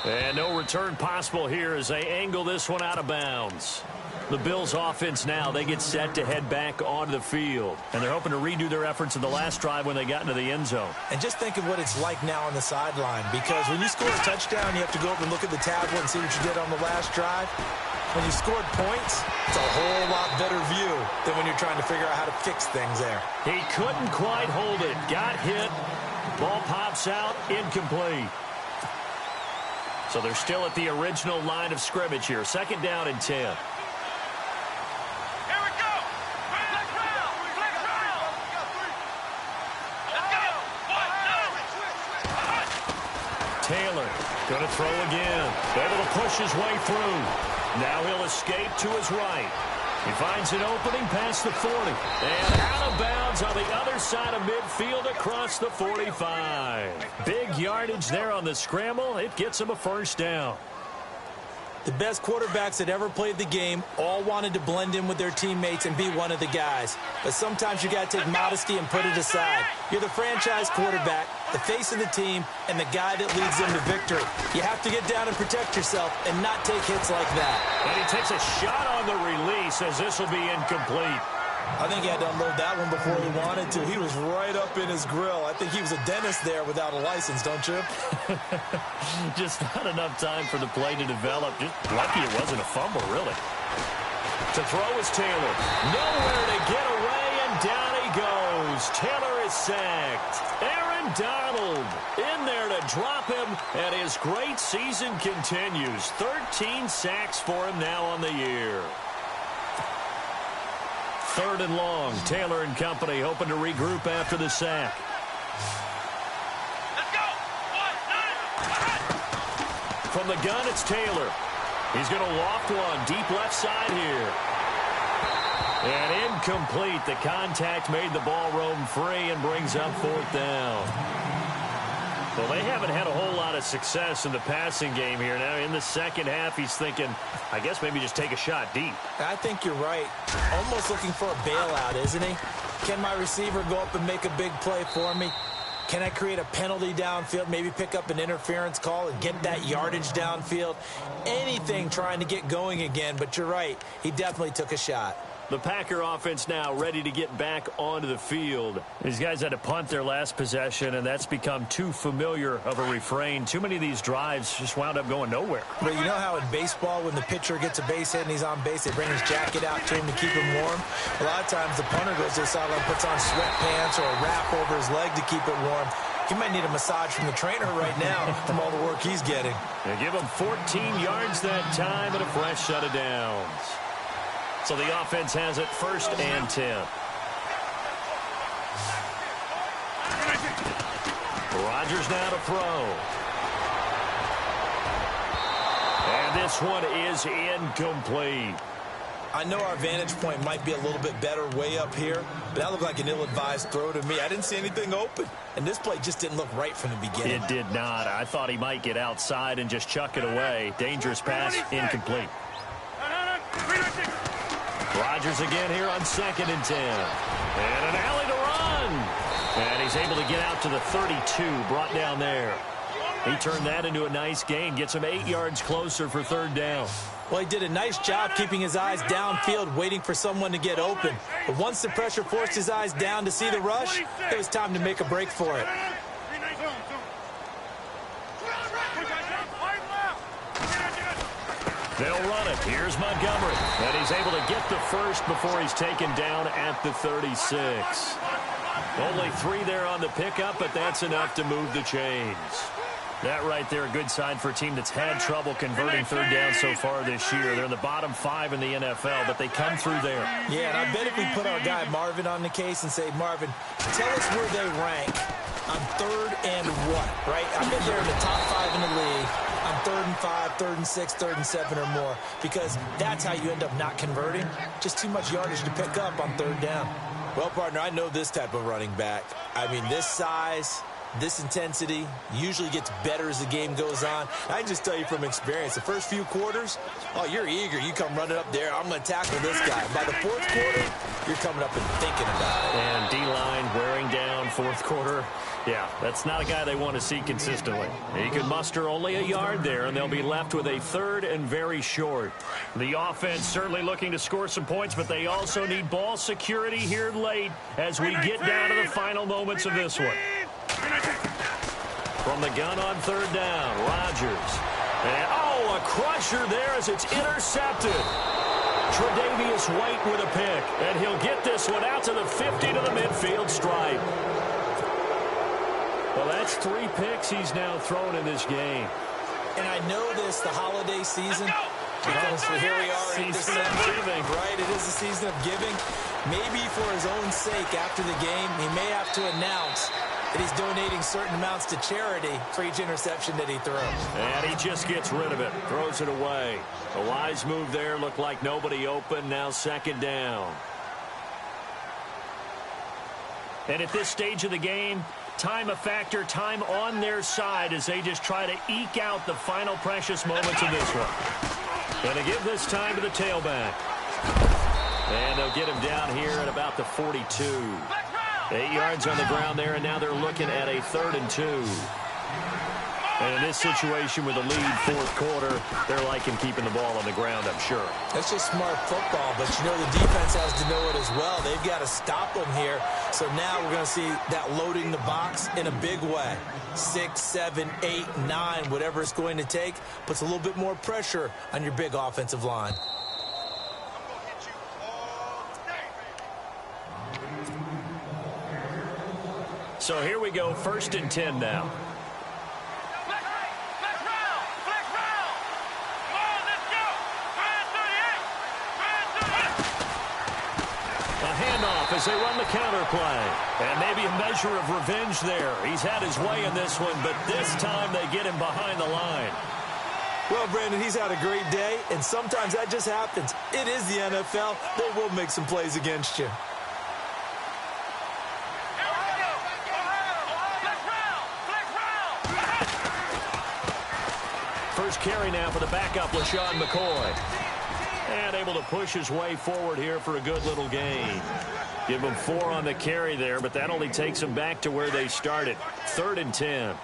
And no return possible here as they angle this one out of bounds. The Bills offense now, they get set to head back onto the field. And they're hoping to redo their efforts in the last drive when they got into the end zone. And just think of what it's like now on the sideline, because when you score a touchdown, you have to go up and look at the tablet and see what you did on the last drive. When you scored points, it's a whole lot better view than when you're trying to figure out how to fix things there. He couldn't quite hold it. Got hit. Ball pops out. Incomplete. So they're still at the original line of scrimmage here. 2nd down and 10. Taylor going to throw again. Able to push his way through. Now he'll escape to his right. He finds an opening past the 40. And out of bounds on the other side of midfield across the 45. Big yardage there on the scramble. It gets him a 1st down. The best quarterbacks that ever played the game all wanted to blend in with their teammates and be one of the guys. But sometimes you got to take modesty and put it aside. You're the franchise quarterback, the face of the team, and the guy that leads them to victory. You have to get down and protect yourself and not take hits like that. And he takes a shot on the release as this will be incomplete. I think he had to unload that one before he wanted to. He was right up in his grill. I think he was a dentist there without a license, don't you? Just not enough time for the play to develop. Just lucky it wasn't a fumble, really. To throw is Taylor. Nowhere to get away, and down he goes. Taylor is sacked. Aaron Donald in there to drop him, and his great season continues. 13 sacks for him now on the year. 3rd and long. Taylor and company hoping to regroup after the sack. Let's go. 1, 9. From the gun, it's Taylor. He's going to loft one deep left side here. And incomplete. The contact made the ball roam free and brings up 4th down. Well, they haven't had a whole lot of success in the passing game here. Now, in the 2nd half, he's thinking, I guess maybe just take a shot deep. I think you're right. Almost looking for a bailout, isn't he? Can my receiver go up and make a big play for me? Can I create a penalty downfield, maybe pick up an interference call and get that yardage downfield? Anything trying to get going again, but you're right. He definitely took a shot. The Packer offense now ready to get back onto the field. These guys had to punt their last possession, and that's become too familiar of a refrain. Too many of these drives just wound up going nowhere. But you know how in baseball, when the pitcher gets a base hit and he's on base, they bring his jacket out to him to keep him warm? A lot of times the punter goes to the sideline, puts on sweatpants or a wrap over his leg to keep it warm. He might need a massage from the trainer right now from all the work he's getting. They give him 14 yards that time and a fresh set of downs. So the offense has it 1st and 10. Rodgers now to throw. And this one is incomplete. I know our vantage point might be a little bit better way up here, but that looked like an ill-advised throw to me. I didn't see anything open, and this play just didn't look right from the beginning. It did not. I thought he might get outside and just chuck it away. Dangerous pass, incomplete. Rodgers again here on 2nd and 10. And an alley to run. And he's able to get out to the 32, brought down there. He turned that into a nice gain, gets him 8 yards closer for 3rd down. Well, he did a nice job keeping his eyes downfield, waiting for someone to get open. But once the pressure forced his eyes down to see the rush, it was time to make a break for it. They'll run it. Here's Montgomery. And he's able to get the first before he's taken down at the 36. Only 3 there on the pickup, but that's enough to move the chains. That right there, a good sign for a team that's had trouble converting 3rd down so far this year. They're in the bottom 5 in the NFL, but they come through there. Yeah, and I bet if we put our guy Marvin on the case and say, Marvin, tell us where they rank on 3rd and what, right? I bet they're in the top 5 in the league on 3rd and 5, 3rd and 6, 3rd and 7 or more, because that's how you end up not converting. Just too much yardage to pick up on 3rd down. Well, partner, I know this type of running back. I mean, this size, this intensity usually gets better as the game goes on. I can just tell you from experience, the first few quarters, oh, you're eager. You come running up there, I'm going to tackle this guy. By the 4th quarter, you're coming up and thinking about it. And D-line wearing down 4th quarter. Yeah, that's not a guy they want to see consistently. He could muster only a yard there, and they'll be left with a 3rd and very short. The offense certainly looking to score some points, but they also need ball security here late as we get down to the final moments of this one. From the gun on 3rd down, Rodgers. And, oh, a crusher there as it's intercepted. Tre'Davious White with a pick, and he'll get this one out to the 50 to the midfield stripe. Well, that's 3 picks he's now thrown in this game. And I know this, the holiday season, because here we are in December, right? It is the season of giving. Maybe for his own sake after the game, he may have to announce that he's donating certain amounts to charity for each interception that he throws. And he just gets rid of it, throws it away. A wise move there, looked like nobody open, now 2nd down. And at this stage of the game, time a factor, time on their side as they just try to eke out the final precious moments of this one. Going to give this time to the tailback. And they'll get him down here at about the 42. 8 yards on the ground there, and now they're looking at a 3rd and 2. And in this situation with the lead 4th quarter, they're liking keeping the ball on the ground, I'm sure. That's just smart football, but you know the defense has to know it as well. They've got to stop them here. So now we're going to see that loading the box in a big way. 6, 7, 8, 9, whatever it's going to take, puts a little bit more pressure on your big offensive line. So here we go, 1st and 10 now. As they run the counter play. And maybe a measure of revenge there. He's had his way in this one, but this time they get him behind the line. Well, Brandon, he's had a great day, and sometimes that just happens. It is the NFL. They will make some plays against you. First carry now for the backup, LaShawn McCoy. And able to push his way forward here for a good little gain. Give him 4 on the carry there, but that only takes them back to where they started. 3rd and 10.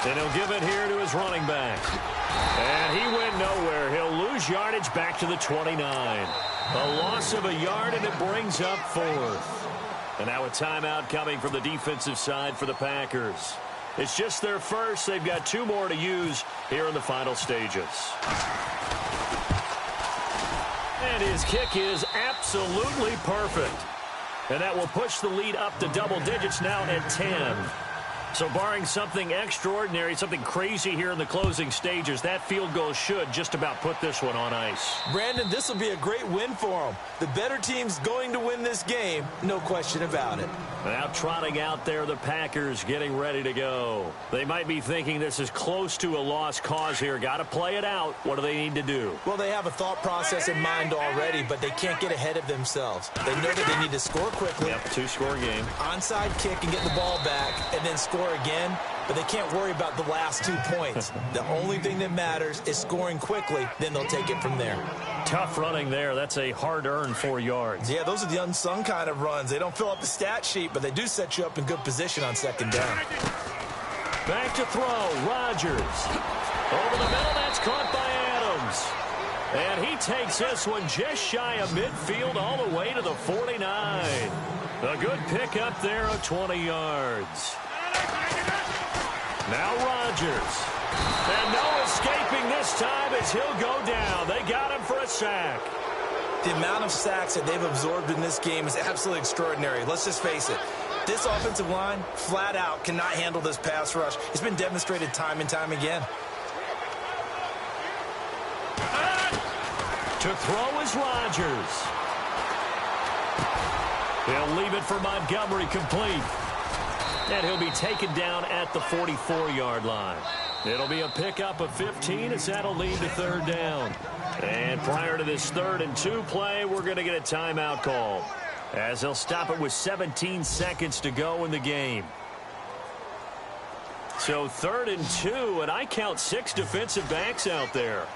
And he'll give it here to his running back. And he went nowhere. He'll lose yardage back to the 29. A loss of a yard, and it brings up 4th. And now a timeout coming from the defensive side for the Packers. It's just their first. They've got 2 more to use here in the final stages. And his kick is absolutely perfect. And that will push the lead up to double digits now at 10. So barring something extraordinary, something crazy here in the closing stages, that field goal should just about put this one on ice. Brandon, this will be a great win for them. The better team's going to win this game, no question about it. Now trotting out there, the Packers getting ready to go. They might be thinking this is close to a lost cause here. Got to play it out. What do they need to do? Well, they have a thought process in mind already, but they can't get ahead of themselves. They know that they need to score quickly. Yep, two-score game. Onside kick and get the ball back and then score again, but they can't worry about the last 2 points. The only thing that matters is scoring quickly, then they'll take it from there. Tough running there. That's a hard-earned 4 yards. Yeah, those are the unsung kind of runs. They don't fill up the stat sheet, but they do set you up in good position on second down. Back to throw. Rodgers. Over the middle. That's caught by Adams. And he takes this one just shy of midfield all the way to the 49. A good pick up there of 20 yards. Now Rodgers. And no escaping this time as he'll go down. They got him for a sack. The amount of sacks that they've absorbed in this game is absolutely extraordinary. Let's just face it. This offensive line, flat out, cannot handle this pass rush. It's been demonstrated time and time again. To throw is Rodgers. He'll leave it for Montgomery complete. And he'll be taken down at the 44-yard line. It'll be a pickup of 15 as that'll lead to third down. And prior to this 3rd and 2 play, we're going to get a timeout call, as they'll stop it with 17 seconds to go in the game. So 3rd and 2, and I count 6 defensive backs out there.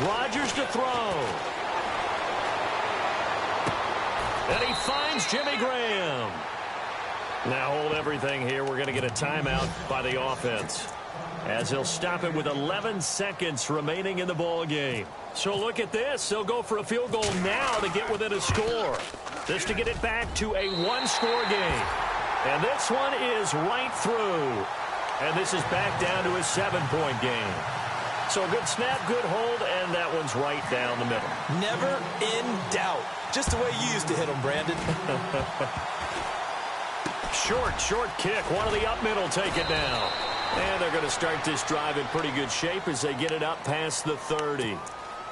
Rodgers to throw. And he finds Jimmy Graham. Now hold everything here. We're going to get a timeout by the offense, as he'll stop it with 11 seconds remaining in the ball game. So look at this. They'll go for a field goal now to get within a score. This to get it back to a 1-score game. And this one is right through. And this is back down to a 7-point game. So a good snap, good hold, and that one's right down the middle. Never in doubt. Just the way you used to hit them, Brandon. Short kick. One of the up middle take it down. And they're going to start this drive in pretty good shape as they get it up past the 30.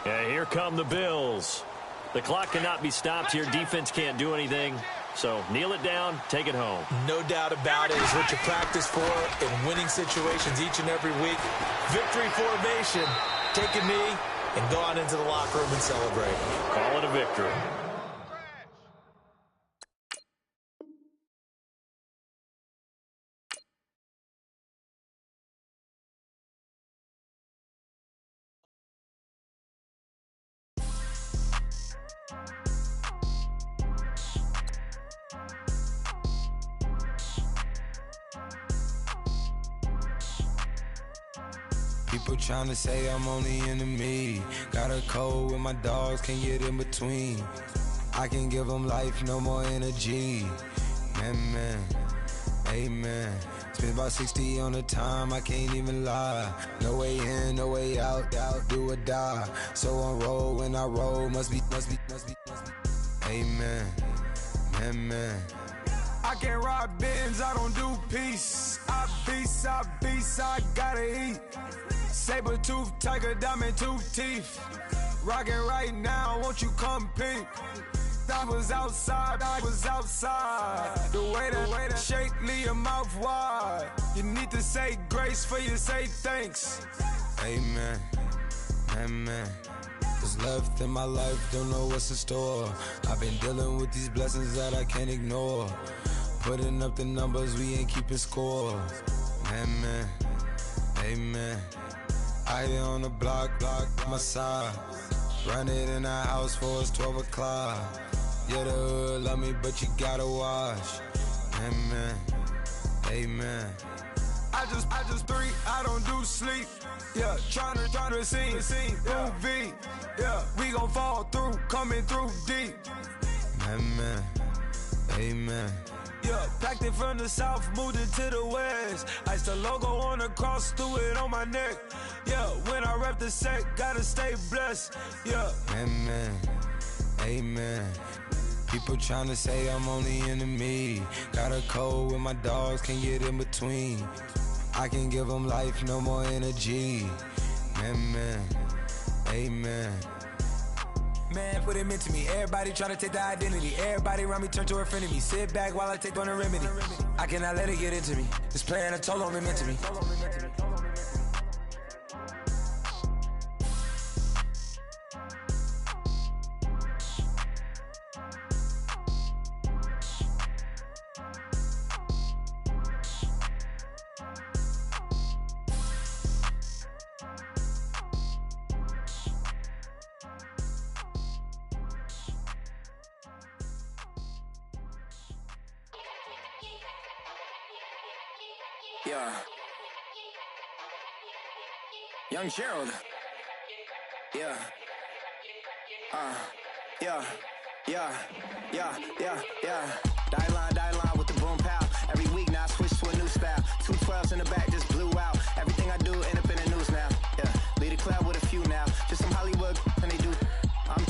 And here come the Bills. The clock cannot be stopped here. Defense can't do anything. So kneel it down, take it home. No doubt about it. It's what you practice for in winning situations each and every week. Victory formation. Take a knee and go on into the locker room and celebrate. Call it a victory. People trying to say I'm on the enemy. Got a cold with my dogs, can't get in between. I can give them life, no more energy. Man, amen. Spent about 60 on the time, I can't even lie. No way in, no way out, do or die. So on roll, when I roll, must be. Amen, man. I can't ride Benz, I don't do peace. I beast, I gotta eat. Saber tooth, tiger, diamond tooth teeth. Rockin' right now, won't you come peep? I was outside. The way that shake, leave your mouth wide. You need to say grace for you say thanks. Amen, amen. What's left in my life, don't know what's in store. I've been dealing with these blessings that I can't ignore. Putting up the numbers, we ain't keeping score. Amen, amen. I here on the block, my side. Run it in the house for us 12 o'clock. Yeah, the hood love me, but you gotta watch. Amen, amen. I just three, I don't do sleep. Yeah, tryna see, UV. Yeah, we gon' fall through, coming through deep. Amen, amen. Yeah, packed it from the south, moved it to the west. Iced the logo on the cross, threw it on my neck. Yeah, when I rep the set, gotta stay blessed. Yeah. Amen, amen. People tryna say I'm on the enemy. Got a code with my dogs, can't get in between. I can give them life, no more energy. Amen, amen. Man, what it meant to me. Everybody tryna take the identity. Everybody around me turn to a friend of me. Sit back while I take on the remedy. I cannot let it get into me. This playing a toll on me, meant to me. Yeah. Young Gerald. Yeah. Yeah. Die line with the boom pow. Every week now I switch to a new style. 212s in the back just blew out. Everything I do end up in the news now. Yeah. Lead a club with a few now. Just some Hollywood and they do. I'm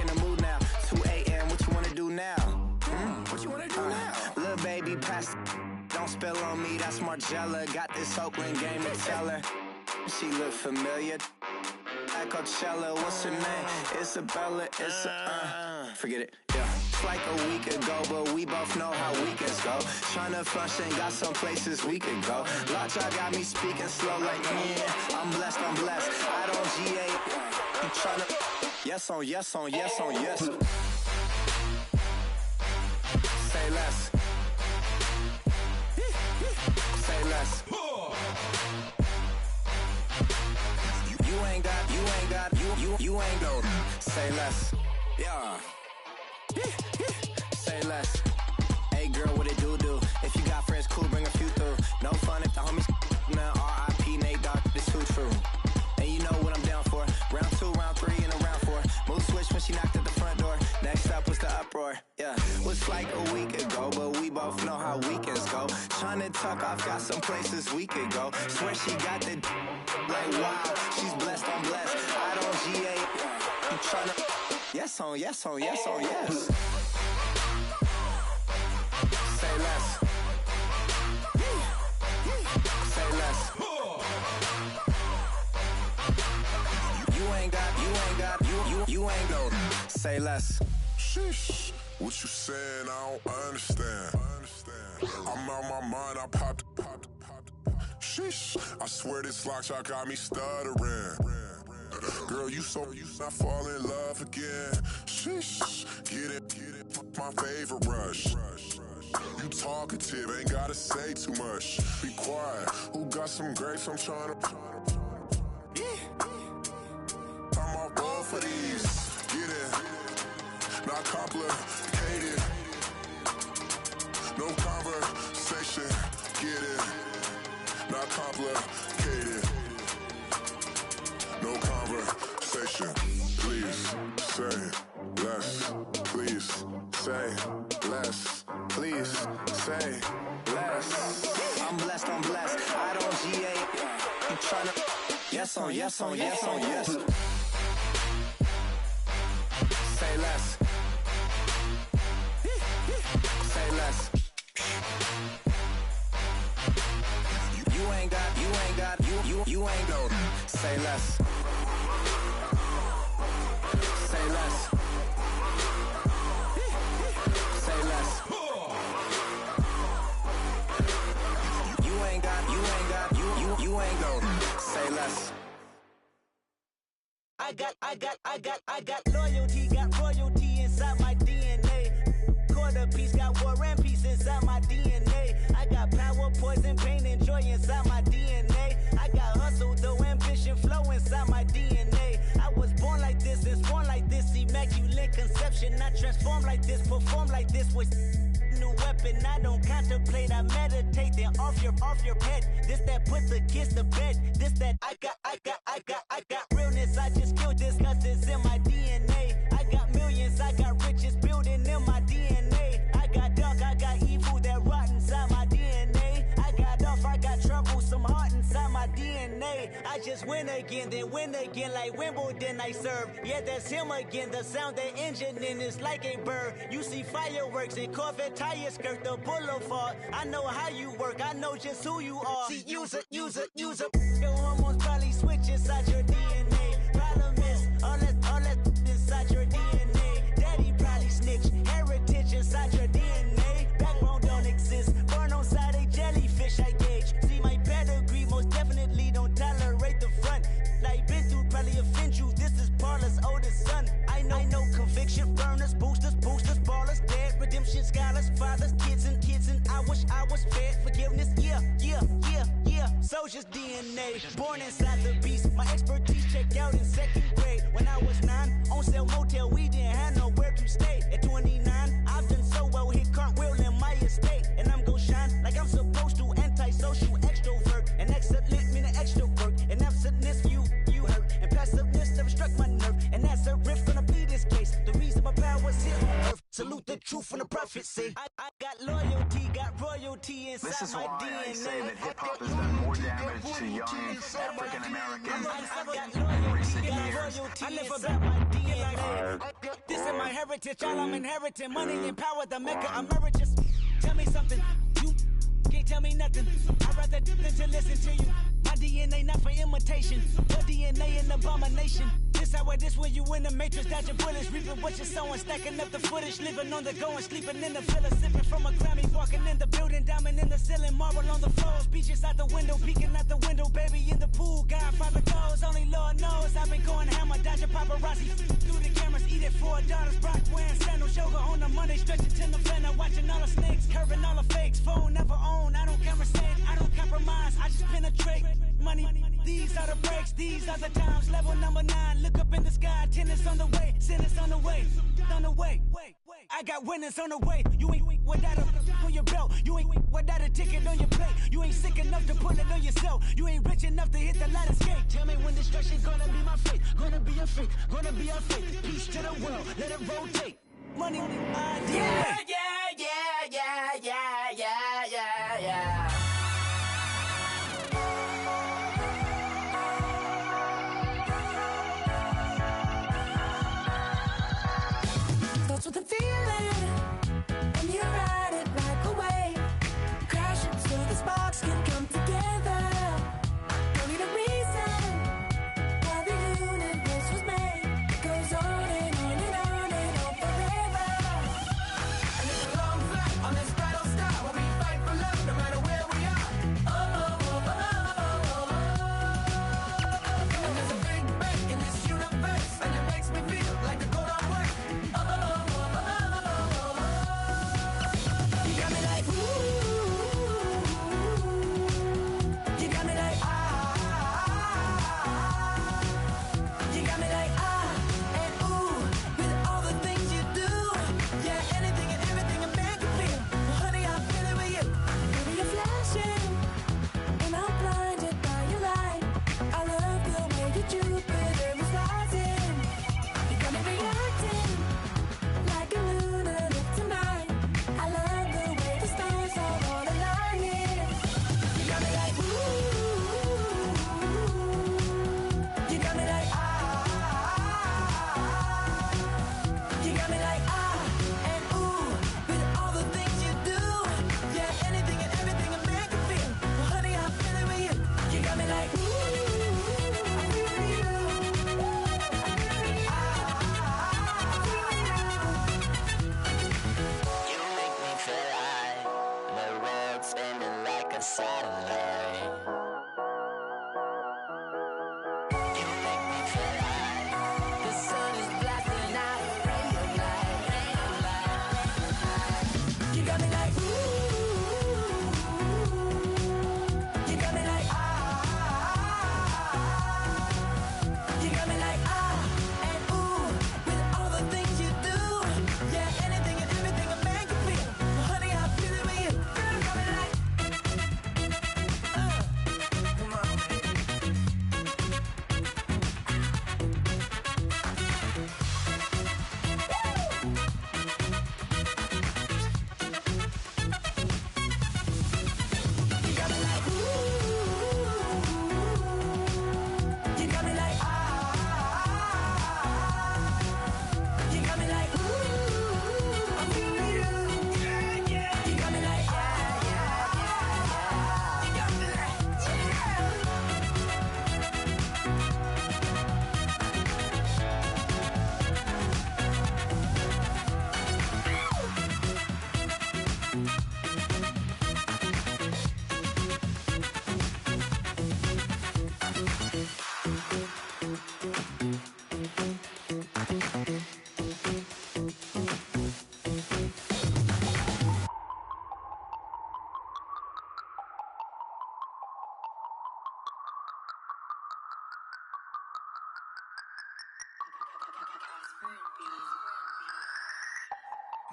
in the mood now. 2 a.m. What you wanna do now? What you wanna do now? Little baby pass. Don't spill on me, that's Margella. Got this Oakland game to tell her. She look familiar. At Coachella, what's her name? Isabella, forget it, yeah. It's like a week ago, but we both know how weekends go. Tryna function, got some places we could go. Logic got me speaking slow like, yeah, I'm blessed. I don't GA. You tryna, yes on yes. Say less. Say less. You ain't go. Say less. Yeah. Say less. Hey girl, what it do? If you got friends, cool, bring a few through. No fun if the homies, man. R.I.P. Nate Dogg, this too true. And you know what I'm down for. Round 2, round 3, and a round 4. Mood switch when she knocked at the front door. Next up was the uproar. Yeah, was like a week ago, but we both know how weekends go. Tryna tuck off, got some places we could go. Swear she got the like wow, she's blessed, I'm blessed. I don't GA. You tryna yes on yes. Say less. Say less. You ain't go. Say less. Sheesh. What you saying? I don't understand. I'm out my mind. I popped. Sheesh. I swear this lock shot got me stuttering. Girl, you I fall in love again. Sheesh. Get it. My favorite rush. You talkative, ain't gotta say too much. Be quiet. Who got some grapes? I'm trying to. I'm off ball for these. Get it. Not complicated. No conversation. Get it. Not complicated. No conversation. Please say less. Please say less. Please say less. I'm blessed. I don't GA. You tryna yes on yes. Say less. Say less. You ain't go. Say less. Say less. Say less. You ain't go. Say less. I got loyalty, got royalty inside my DNA. Quarter piece, got war and peace inside my DNA. I got power, poison, pain, and joy inside my DNA. I got hustle, though ambition, flow inside my DNA. I was born like this and born like this, immaculate conception. I transform like this, perform like this with new weapon. I don't contemplate, I meditate. Then off your head. This that put the kids to bed. This that I got realness. I just killed this 'cause it's in my DNA. I got millions, I got riches building in my DNA. I got dark, I got evil. I just win again, then win again like Wimbledon I serve. Yeah, that's him again. The sound that engine in is like a bird. You see fireworks and Corvette tires skirt the boulevard. I know how you work. I know just who you are. See, use a. Your hormones probably switch inside your DNA. Problem is, all that inside your DNA. Daddy probably snitch. Heritage inside your DNA. Backbone don't exist. Born on side a jellyfish, I gauge. See my pedigree, most definitely don't tolerate the front. Like been through, probably offend you. This is Paula's oldest son. I know conviction, burners, boosters, ballers, dead, redemption, scholars, fathers, kids, and I wish I was fed forgiveness. Yeah. Soldier's DNA, born inside the beast. My expertise checked out in second grade. When I was 9, on sale motel, we didn't have nowhere to stay. At 29, I've done so well, hit cartwheel in my estate. And I'm gon' shine like I'm supposed to, antisocial extrovert. And excellent meaning extra work. And absentness, you hurt. And passiveness never struck my nerve. And that's a riff gonna be this case. The reason my power's here on earth. Salute the truth from the prophecy. I got loyalty, got royalty inside This is my why DNA. I say that hip-hop has done more damage to young African Americans in recent years. I never got my DNA. This is my heritage, all I'm inheriting. Money and power, the maker emeritus. Tell me something, you can't tell me nothing. I'd rather than to listen to you. My DNA not for imitation. Your DNA an abomination. This how it is when you in the matrix, dodging bullets, reaping what you're sowing, stacking up the footage, living on the go and sleeping in the villa, sipping from a Grammy, walking in the building, diamond in the ceiling, marble on the floors, beaches out the window, peeking out the window, baby in the pool, Godfather goes, only Lord knows, I've been going hammer, dodging paparazzi, through the cameras, eating 4 daughters, Brock wearing sandals, yoga on the Monday, stretching to November, watching all the snakes, curving all the fakes, phone never own, I don't conversate, I don't compromise, I just penetrate, money, these are the breaks, these are the times, level number 9, look up in the sky, tennis on the way, sentence on the way, I got winners on the way, you ain't without a on your belt, you ain't without a ticket on your plate, you ain't sick enough to put it on yourself, you ain't rich enough to hit the ladder skate, tell me when destruction gonna be my fate, gonna be a fate, gonna be a fate, peace to the world, let it rotate, money, yeah. With the feeling, and you ride it like a wave, crashing so the sparks can come together. Don't need a reason why the universe was made. It goes on and on and on and on forever. And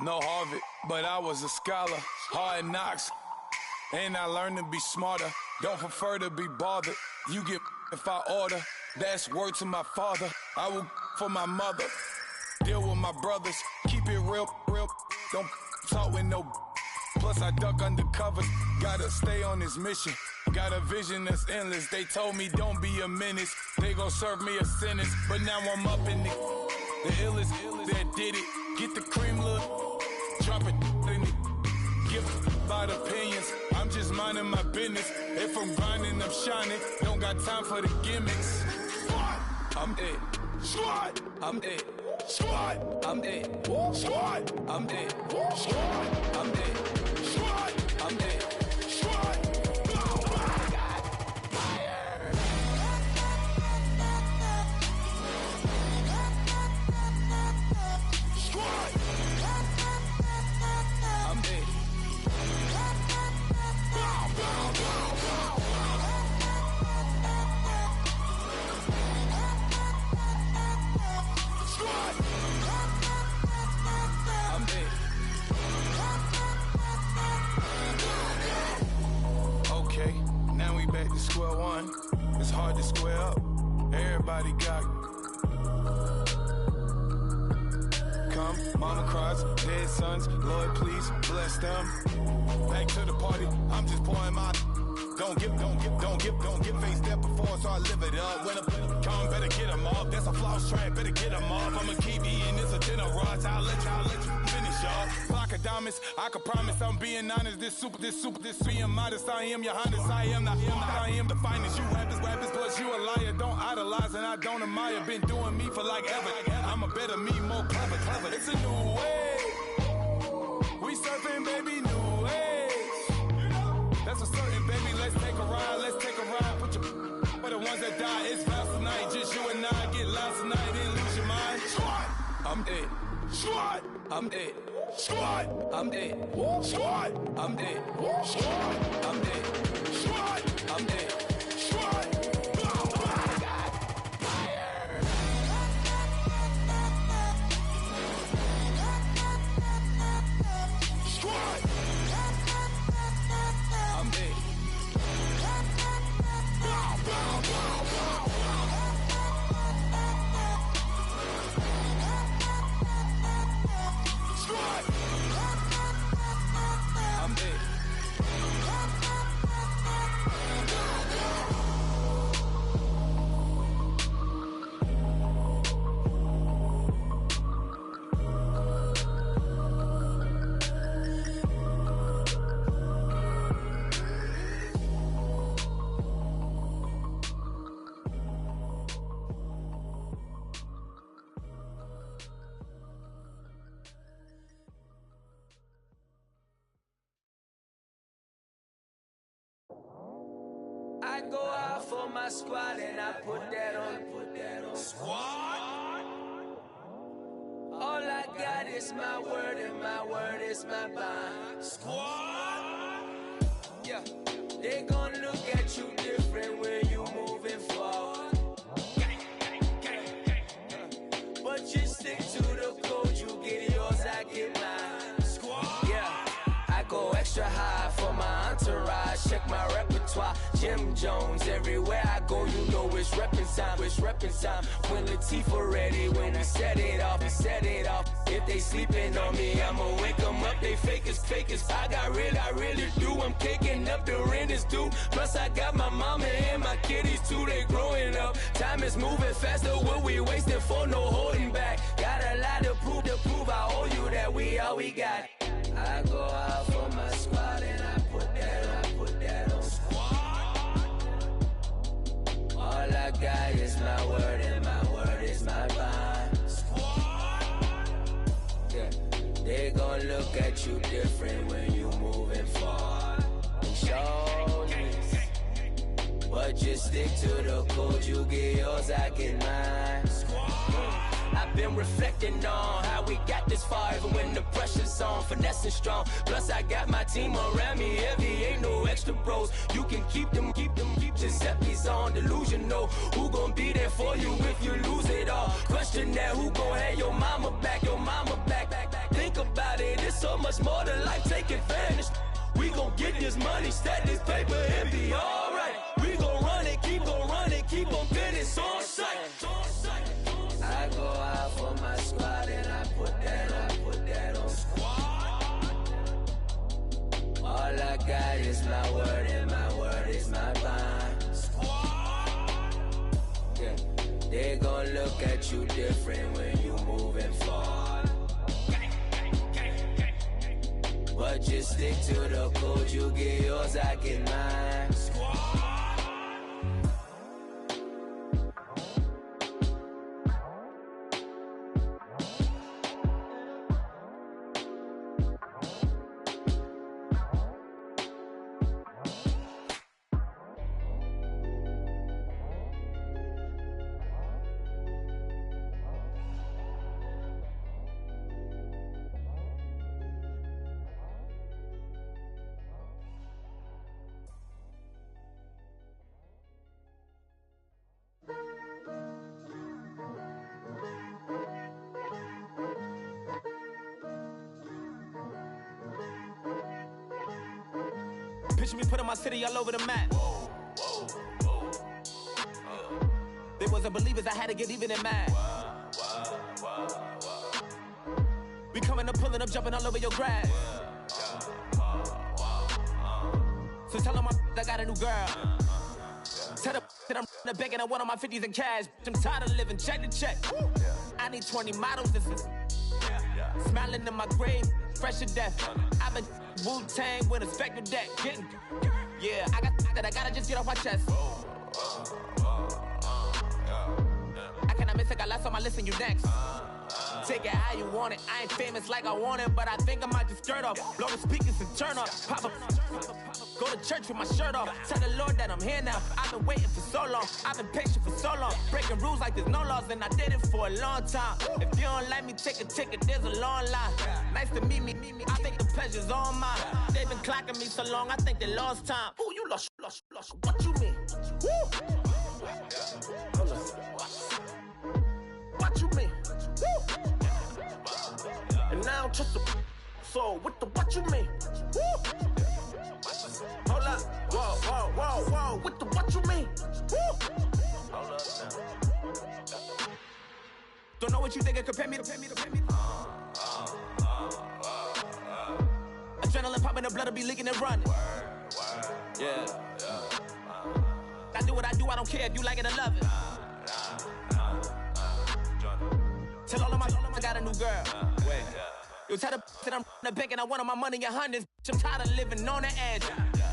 no Harvard, but I was a scholar. Hard knocks, and I learned to be smarter. Don't prefer to be bothered. You get if I order. That's word to my father. I will for my mother. Deal with my brothers. Keep it real. Don't talk with no. Plus I duck undercover. Gotta stay on this mission. Got a vision that's endless. They told me don't be a menace. They gon' serve me a sentence. But now I'm up in the illest that did it. Get the cream, look. Drop it in it. Give about opinions. I'm just minding my business. If I'm grinding, I'm shining. Don't got time for the gimmicks. I'm it. Squad. I'm it. Squad. I'm it. Squad. I'm it. Squad. I'm it. Squad. I'm it. Squad. Back to square one. It's hard to square up. Everybody got come. Mama cries, dead sons. Lord, please bless them. Back to the party. I'm just pouring my. Don't get face step before, so I live it up. When I come, better get them up. That's a floss track, better get them up. I'ma keep eating this a dinner rush. I'll let you finish up. Block of diamonds, I can promise I'm being honest. This being modest. I am your highness. I am the finest. You rappers, plus you a liar. Don't idolize and I don't admire. Been doing me for like ever. I'm a better me, more clever. It's a new way. We surfing, baby, new way. That's a certain, baby. Let's take a ride. Put your for the ones that die. It's vows tonight. Just you and I get lost tonight and lose your mind. Squad, I'm it. Squad, I'm it. Squad, I'm it. Squad, I'm it. Squad, I'm it. Squad, I'm it. Squad. I go out for my squad and I put that on squad. All I got is my word and my word is my bond. Squad. Yeah, they gon' look at you different when you moving forward. But you stick to the code, you get yours, I get mine. Squad. Yeah, I go extra high for my entourage. Check my repertoire. Jim Jones, everywhere I go, you know it's reppin' time. When Latifah ready, when we set it off. If they sleeping on me, I'ma wake them up. They fakers. I really do. I'm kicking up the rent is due. Plus I got my mama and my kiddies too. They growing up. Time is moving faster. What we wasting for? No holding back. Got a lot to prove. I owe you that we all we got. I go out for my squad and I put that on squad. All I got is my word and my word is my bond. Squad. Yeah, they gon' look at you different when you moving forward. And show me, but just stick to the code. You get yours, I get mine. I've been reflecting on how we got this far, even when the pressure's on, finessing strong. Plus I got my team around me heavy, ain't no extra bros. You can keep them. Giuseppe's on delusional. Who gon' be there for you if you lose it all? Question that, who gon' have your mama back? Think about it, this money, stack this paper, it be alright. We gon' run it, keep on business on sight. I go out for my squad and I put that on squad. All I got is my word and my word is my bond. Squad. Yeah, they gon' look at you different when you moving forward. But just stick to the code, you get yours, I get mine. Squad. Picture me putting my city all over the map. They wasn't believers, I had to get even and mad. We coming up, pulling up, jumping all over your grass. So tell them I got a new girl. Tell them that I'm in the bank and I want on my 50s in cash. I'm tired of living check to check. I need 20 models, this is smiling in my grave, fresh to death. I've been Wu-Tang with a spectre deck. Getting, yeah, I got that, I gotta just get off my chest. I cannot miss it, got last on my list and you next. Take it how you want it, I ain't famous like I want it, but I think I might just skirt off. Blow the speakers and turn up, pop up. Go to church with my shirt off. Tell the Lord that I'm here now. I've been waiting for so long. I've been patient for so long. Breaking rules like there's no laws, and I did it for a long time. If you don't like me, take a ticket. There's a long line. Nice to meet me. I think the pleasure's all mine. They've been clocking me so long. I think they lost time. Ooh, you lost. What you mean? Woo. Hold on. What you mean? Woo. And now I'm just a so what you mean? Woo. Hold up, whoa, what you mean? Woo. Hold up now. Don't know what you think, compare me to. Adrenaline popping, the blood will be leaking and running. Yeah. I do what I do, I don't care if you like it or love it. Tell all of my I got a new girl. Wait. You tell the that I'm in the bank and I want my money in hundreds. I'm tired of living on the edge.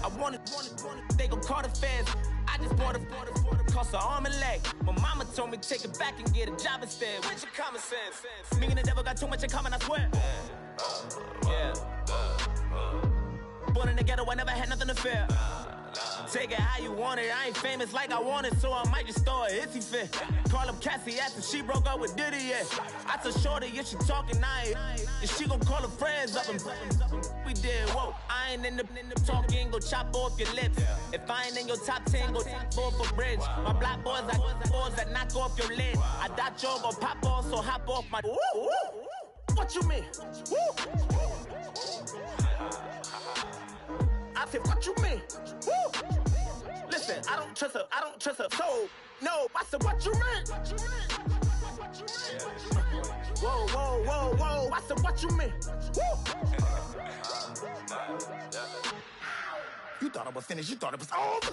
I want it, they gon' call the feds. I just bought a cost an arm and leg. My mama told me take it back and get a job instead. Where's your common sense? Me and the devil got too much in common, I swear. Yeah. Born in the ghetto, I never had nothing to fear. Take it how you want it, I ain't famous like I want it, so I might just throw a hissy fit. Call up Cassie after she broke up with Diddy, yeah. I told Shorty if she talking, and she gon' call her friends up and we did, whoa. I ain't in the talking, go chop off your lips. If I ain't in your top 10, go top 4 for bridge. My black boys like boys that knock off your lid. I thought y'all gon' pop off, so hop off my. What you mean? I said, what you mean? Woo! Listen, I don't trust her, so, no, I said, what you mean? Whoa, I said, what you mean? Woo! You thought I was finished, you thought it was over.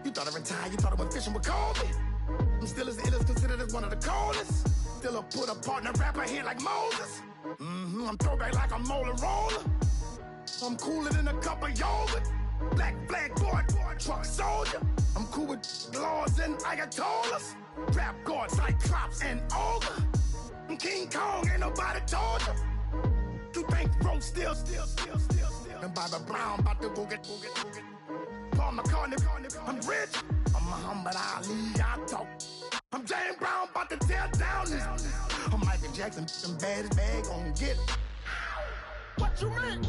You thought I retired, you thought I was fishing with Kobe. I'm still as ill as considered as one of the coldest. Still a put a partner rapper here like Moses. I'm throwback like a molar roller. I'm cooler than a cup of yogurt. Black flag boy, truck soldier. I'm cool with laws and Ayatollahs. Rap god, Cyclops and Ogre. I'm King Kong, ain't nobody told you. You think Rose still. And Bobby Brown about to go get. Paul McCartney, I'm rich. I'm Muhammad Ali, I talk. I'm James Brown, about to tear down this. I'm Michael Jackson, them bad as bad, gon' get it. What you mean?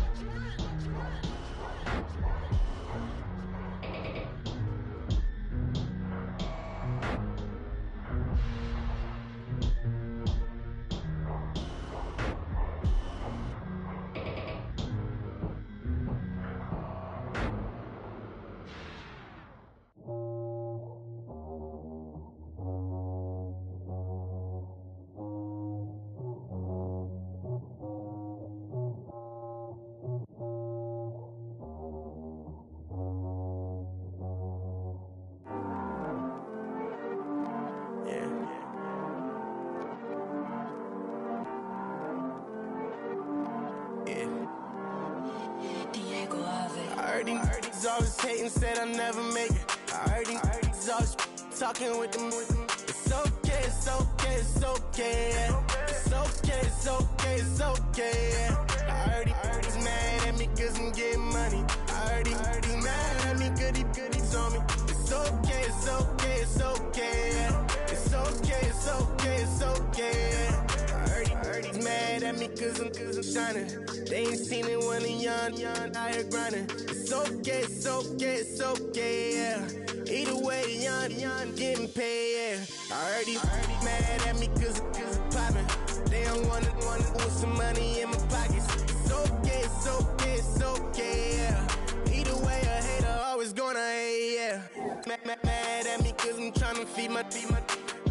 heard these always hating, said I never make it. I heard these always talking with them. It's okay, it's okay, it's okay. Yeah. It's okay, it's okay, it's okay. Yeah. I heard he's mad at me cause I'm getting money. I heard he's mad at me cause he's on me. It's okay, it's okay, it's okay. Yeah. It's okay, it's okay, it's okay. Yeah. I heard he's mad at me cause I'm shining. They ain't seen it when I'm young, out here grinding. It's okay, it's okay, it's okay, yeah. Either way, young, getting paid, yeah. I heard he's mad at me cause I'm poppin'. They don't wanna put some money in my pockets. It's okay, it's okay, it's okay, yeah. Either way, a hater always gonna hate, yeah. Mad at me cause I'm tryna feed my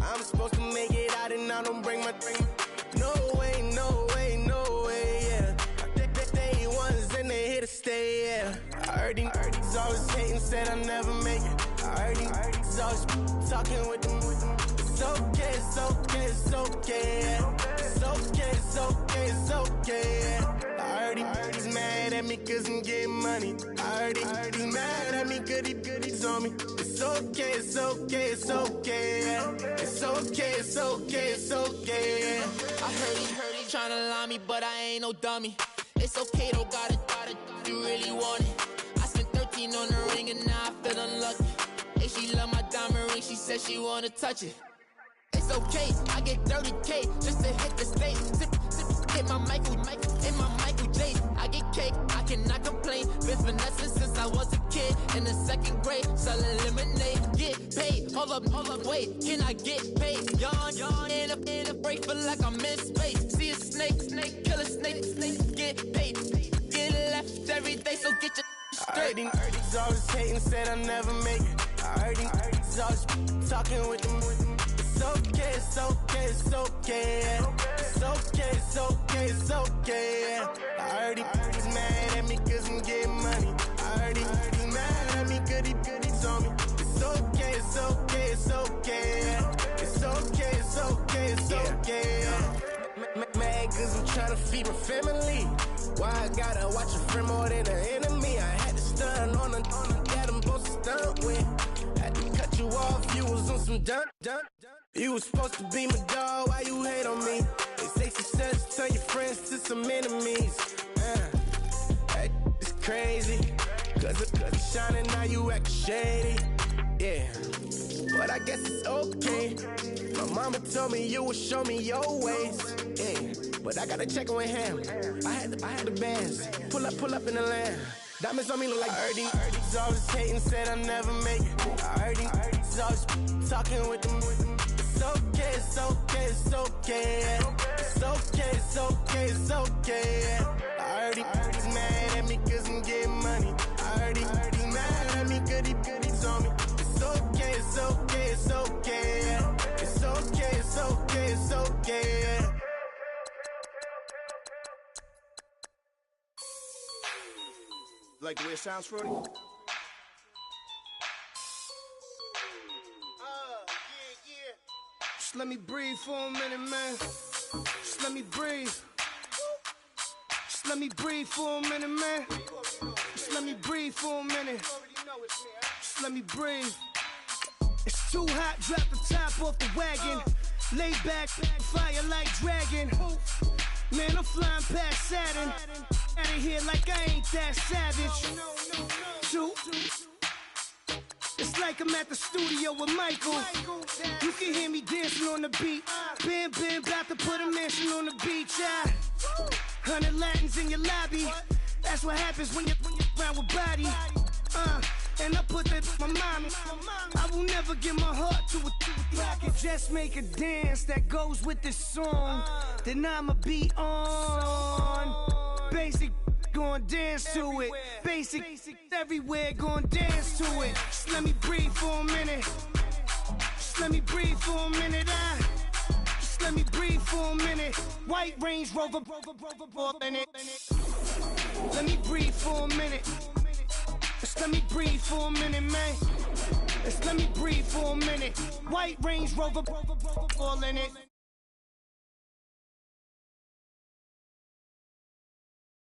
I'm supposed to make it out and I don't bring my No way, no way, no way, yeah. They ones and they here to stay, yeah. I heard he's always hating, said I never make it. I heard he's always talking with them. It's okay, it's okay, it's okay, yeah. It's okay, it's okay, it's okay, yeah. I heard he's mad at me cause I'm getting money. I heard he's mad at me cause he's on me. It's okay, it's okay, it's okay, yeah. It's okay, it's okay, it's okay, yeah. I heard he tryna lie me, but I ain't no dummy. It's okay though, got it, you really want it. I spent 13 on the ring and now I feel unlucky. Hey, she love my diamond ring, she said she wanna touch it. It's okay, I get 30K just to hit the stage. Sip, hit my Michael, in my Michael J. I get cake, I cannot complain. Been finessing since I was a kid in the 2nd grade. Selling lemonade, get paid. Hold up, wait, can I get paid? Yawn, in a break, feel like I'm in space. See a snake, kill a snake, get paid. Get left every day, so get your straight. I heard he's always hating, said I never make it. I heard he's always talking with them. It's okay, it's okay, it's okay, yeah. It's okay, it's okay, it's okay, yeah. I heard he's mad at me cause I'm getting money. I heard he's mad at me cause he's on me. It's okay, it's okay, it's okay, yeah. It's okay, it's okay, it's okay, yeah. Mad cause I'm tryna feed my family. Why I gotta watch a friend more than an enemy? I had to stun on the got them both to stunt with. Had to cut you off, you was on some dun. You was supposed to be my dog, why you hate on me? They say success turn your friends to some enemies. Hey, it's crazy. Cause it's shining, now you act shady. Yeah, but I guess it's okay. My mama told me you would show me your ways. Yeah, but I gotta check with him. I had the bands. Pull up in the land. Diamonds on me look like he's always hating, said I never make it. I heard he's always talking with them. It's okay, it's okay, it's okay, yeah. It's okay, it's okay, it's okay, yeah. I heard he's mad at me cause I'm getting money. I heard he's mad at me cause he's on me. It's okay, it's okay, it's okay, yeah. It's okay, it's okay, it's okay, yeah. Like the way it sounds, Frody? Just let me breathe for a minute, man. Just let me breathe. Just let me breathe for a minute, man. Just let me breathe for a minute. Just let me breathe. It's too hot, drop the top off the wagon. Lay back, fire like dragon. Man, I'm flying past Saturn. Out of here like I ain't that savage. Two. It's like I'm at the studio with Michael. You can hear me dancing on the beat. Bam, about to put a mansion on the beach. 100 Latins in your lobby. That's what happens when you're around with body. And I put that in my mommy. I will never give my heart to a I can just make a dance that goes with this song. Then I'ma be on. Basic, gon' dance to it. Basic, everywhere, gon' dance to it. Just let me breathe for a minute. Just let me breathe for a minute. Just let me breathe for a minute. White Range Rover, in it. Let me breathe for a minute. Just let me breathe for a minute, man. Just let me breathe for a minute. White Range Rover, all in it.